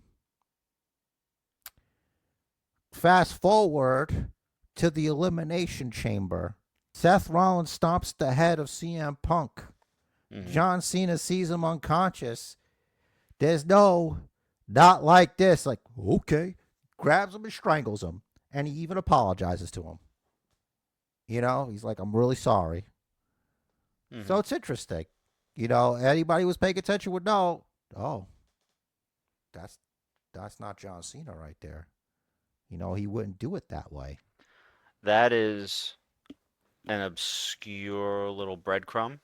Fast forward to the Elimination Chamber. Seth Rollins stomps the head of CM Punk. Mm-hmm. John Cena sees him unconscious. There's no, not like this. Like, okay. Grabs him and strangles him. And he even apologizes to him. He's like, I'm really sorry. Mm-hmm. So it's interesting. Anybody who was paying attention would know, oh, that's not John Cena right there. He wouldn't do it that way. That is an obscure little breadcrumb.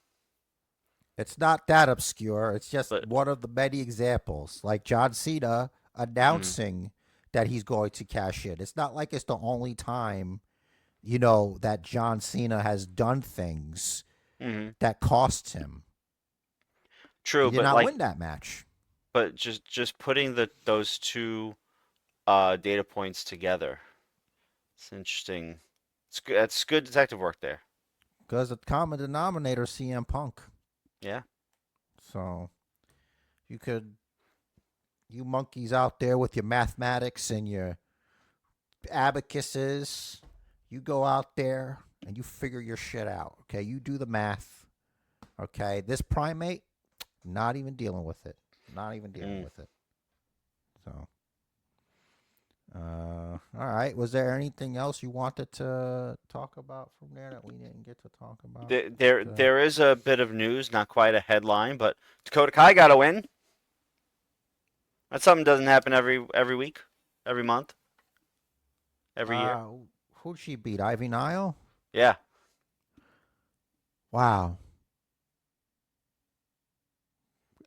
It's not that obscure. It's just But one of the many examples. Like John Cena announcing that he's going to cash in. It's not like it's the only time, that John Cena has done things that costs him. True, He did but not like, win that match. but just putting those two data points together, it's interesting. It's good. That's good detective work there. Because the common denominator is CM Punk. Yeah. So you monkeys out there with your mathematics and your abacuses, you go out there and you figure your shit out. Okay, you do the math. Okay, this primate, not even dealing with it. Not even dealing with it. So, all right. Was there anything else you wanted to talk about from there that we didn't get to talk about? There is a bit of news, not quite a headline, but Dakota Kai got a win. That's something that doesn't happen every week, every month, every year. Who'd she beat? Ivy Nile? Yeah. Wow.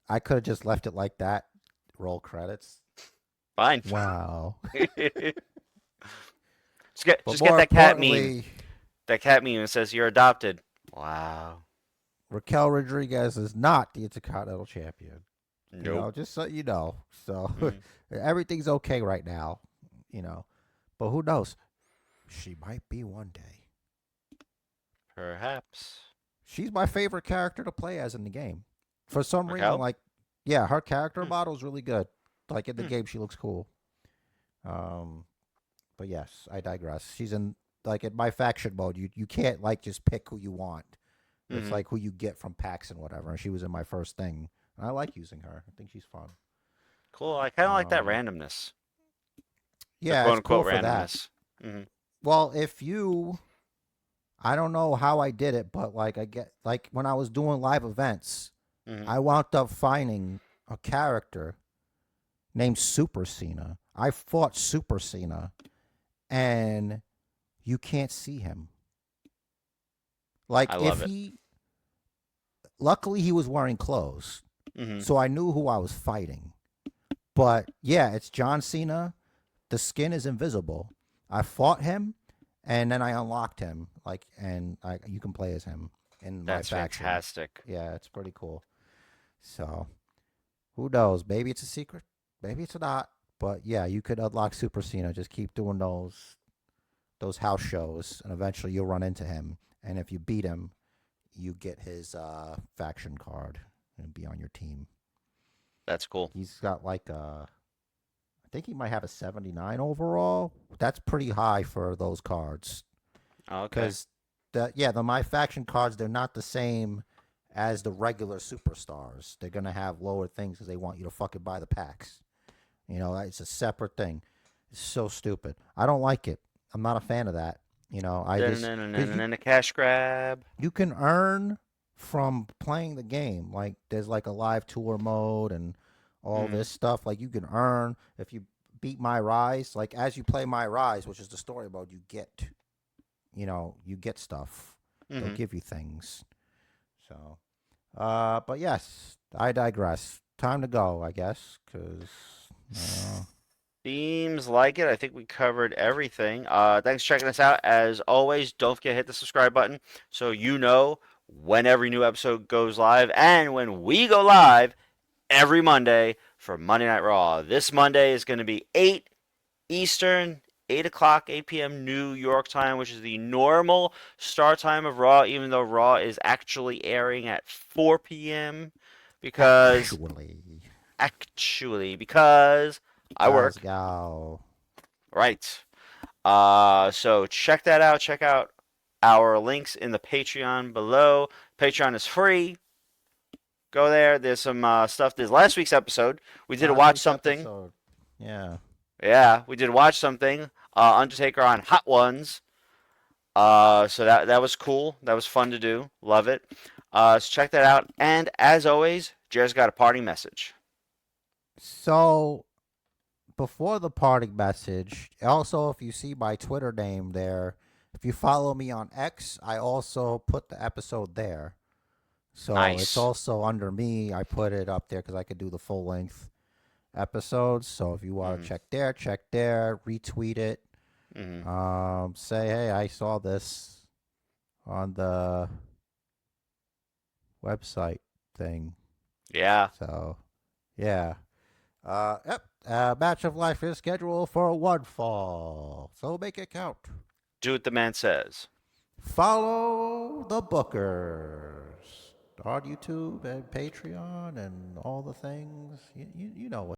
I could have just left it like that. Roll credits. Fine. Wow. Just get that cat meme. That cat meme that says you're adopted. Wow. Raquel Rodriguez is not the Intercontinental Champion. You know, Nope. just so you know. So Mm, everything's okay right now, you know. But who knows? She might be one day. perhaps. She's my favorite character to play as in the game. For some reason, Raquel? like, yeah, her character Hmm. model is really good. Like in the Hmm. game, she looks cool. Um, but yes, I digress. She's in like in my faction mode. You can't like just pick who you want. It's Mm-hmm. like who you get from packs and whatever. And she was in my first thing, and I like using her. I think she's fun. Cool. I kind of like that Um, randomness. The yeah, quote it's cool unquote for that. randomness. Mm-hmm. Well, if you, I don't know how I did it, but like I get like when I was doing live events, Mm-hmm. I wound up finding a character named Super Cena. I fought Super Cena, and you can't see him. Like I love if it. he, luckily he was wearing clothes, Mm-hmm. so I knew who I was fighting. But yeah, it's John Cena. The skin is invisible. I fought him, and then I unlocked him. Like, and you can play as him in my That's faction. fantastic. Yeah, it's pretty cool. So who knows? Maybe it's a secret. Maybe it's not. But yeah, you could unlock Super Cena. Just keep doing those house shows, and eventually you'll run into him. And if you beat him, you get his faction card and be on your team. That's cool. He's got like I think he might have a 79 overall. That's pretty high for those cards. Okay. Because the my faction cards, they're not the same as the regular superstars. They're gonna have lower things because they want you to fucking buy the packs. You know, it's a separate thing. It's so stupid. I don't like it. I'm not a fan of that. You know, I just because And a cash grab. you can earn from playing the game. Like there's like a live tour mode and all Mm-hmm. this stuff. Like you can earn if you beat My Rise. Like as you play My Rise, which is the story mode, you get stuff. They'll Mm-hmm. give you things. So, but yes, I digress. Time to go, I guess, because Seems like it. I think we covered everything. Thanks for checking us out. As always, don't forget to hit the subscribe button so you know when every new episode goes live and when we go live every Monday for Monday Night Raw. This Monday is going to be 8 Eastern, 8 o'clock, 8 p.m. New York time, which is the normal start time of Raw, even though Raw is actually airing at 4 p.m. because, because I let's work. go. Right. So check that out. Check out our links in the Patreon below. Patreon is free. Go there. There's some stuff. There's last week's episode. We did Last watch week's something. episode. Yeah. Yeah, we did watch something. Undertaker on Hot Ones. So that was cool. That was fun to do. Love it. So check that out. And as always, Jer's got a parting message. So before the parting message, also if you see my Twitter name there, if you follow me on X, I also put the episode there. So it's Nice. also under me. I put it up there because I could do the full length episodes. So if you want to Mm-hmm. check there, retweet it. Mm-hmm. Say, hey, I saw this on the website thing. Yeah. So yeah. Yep. Match of life is scheduled for one fall. So make it count. Do what the man says. Follow the Bookers on YouTube and Patreon and all the things. You know what.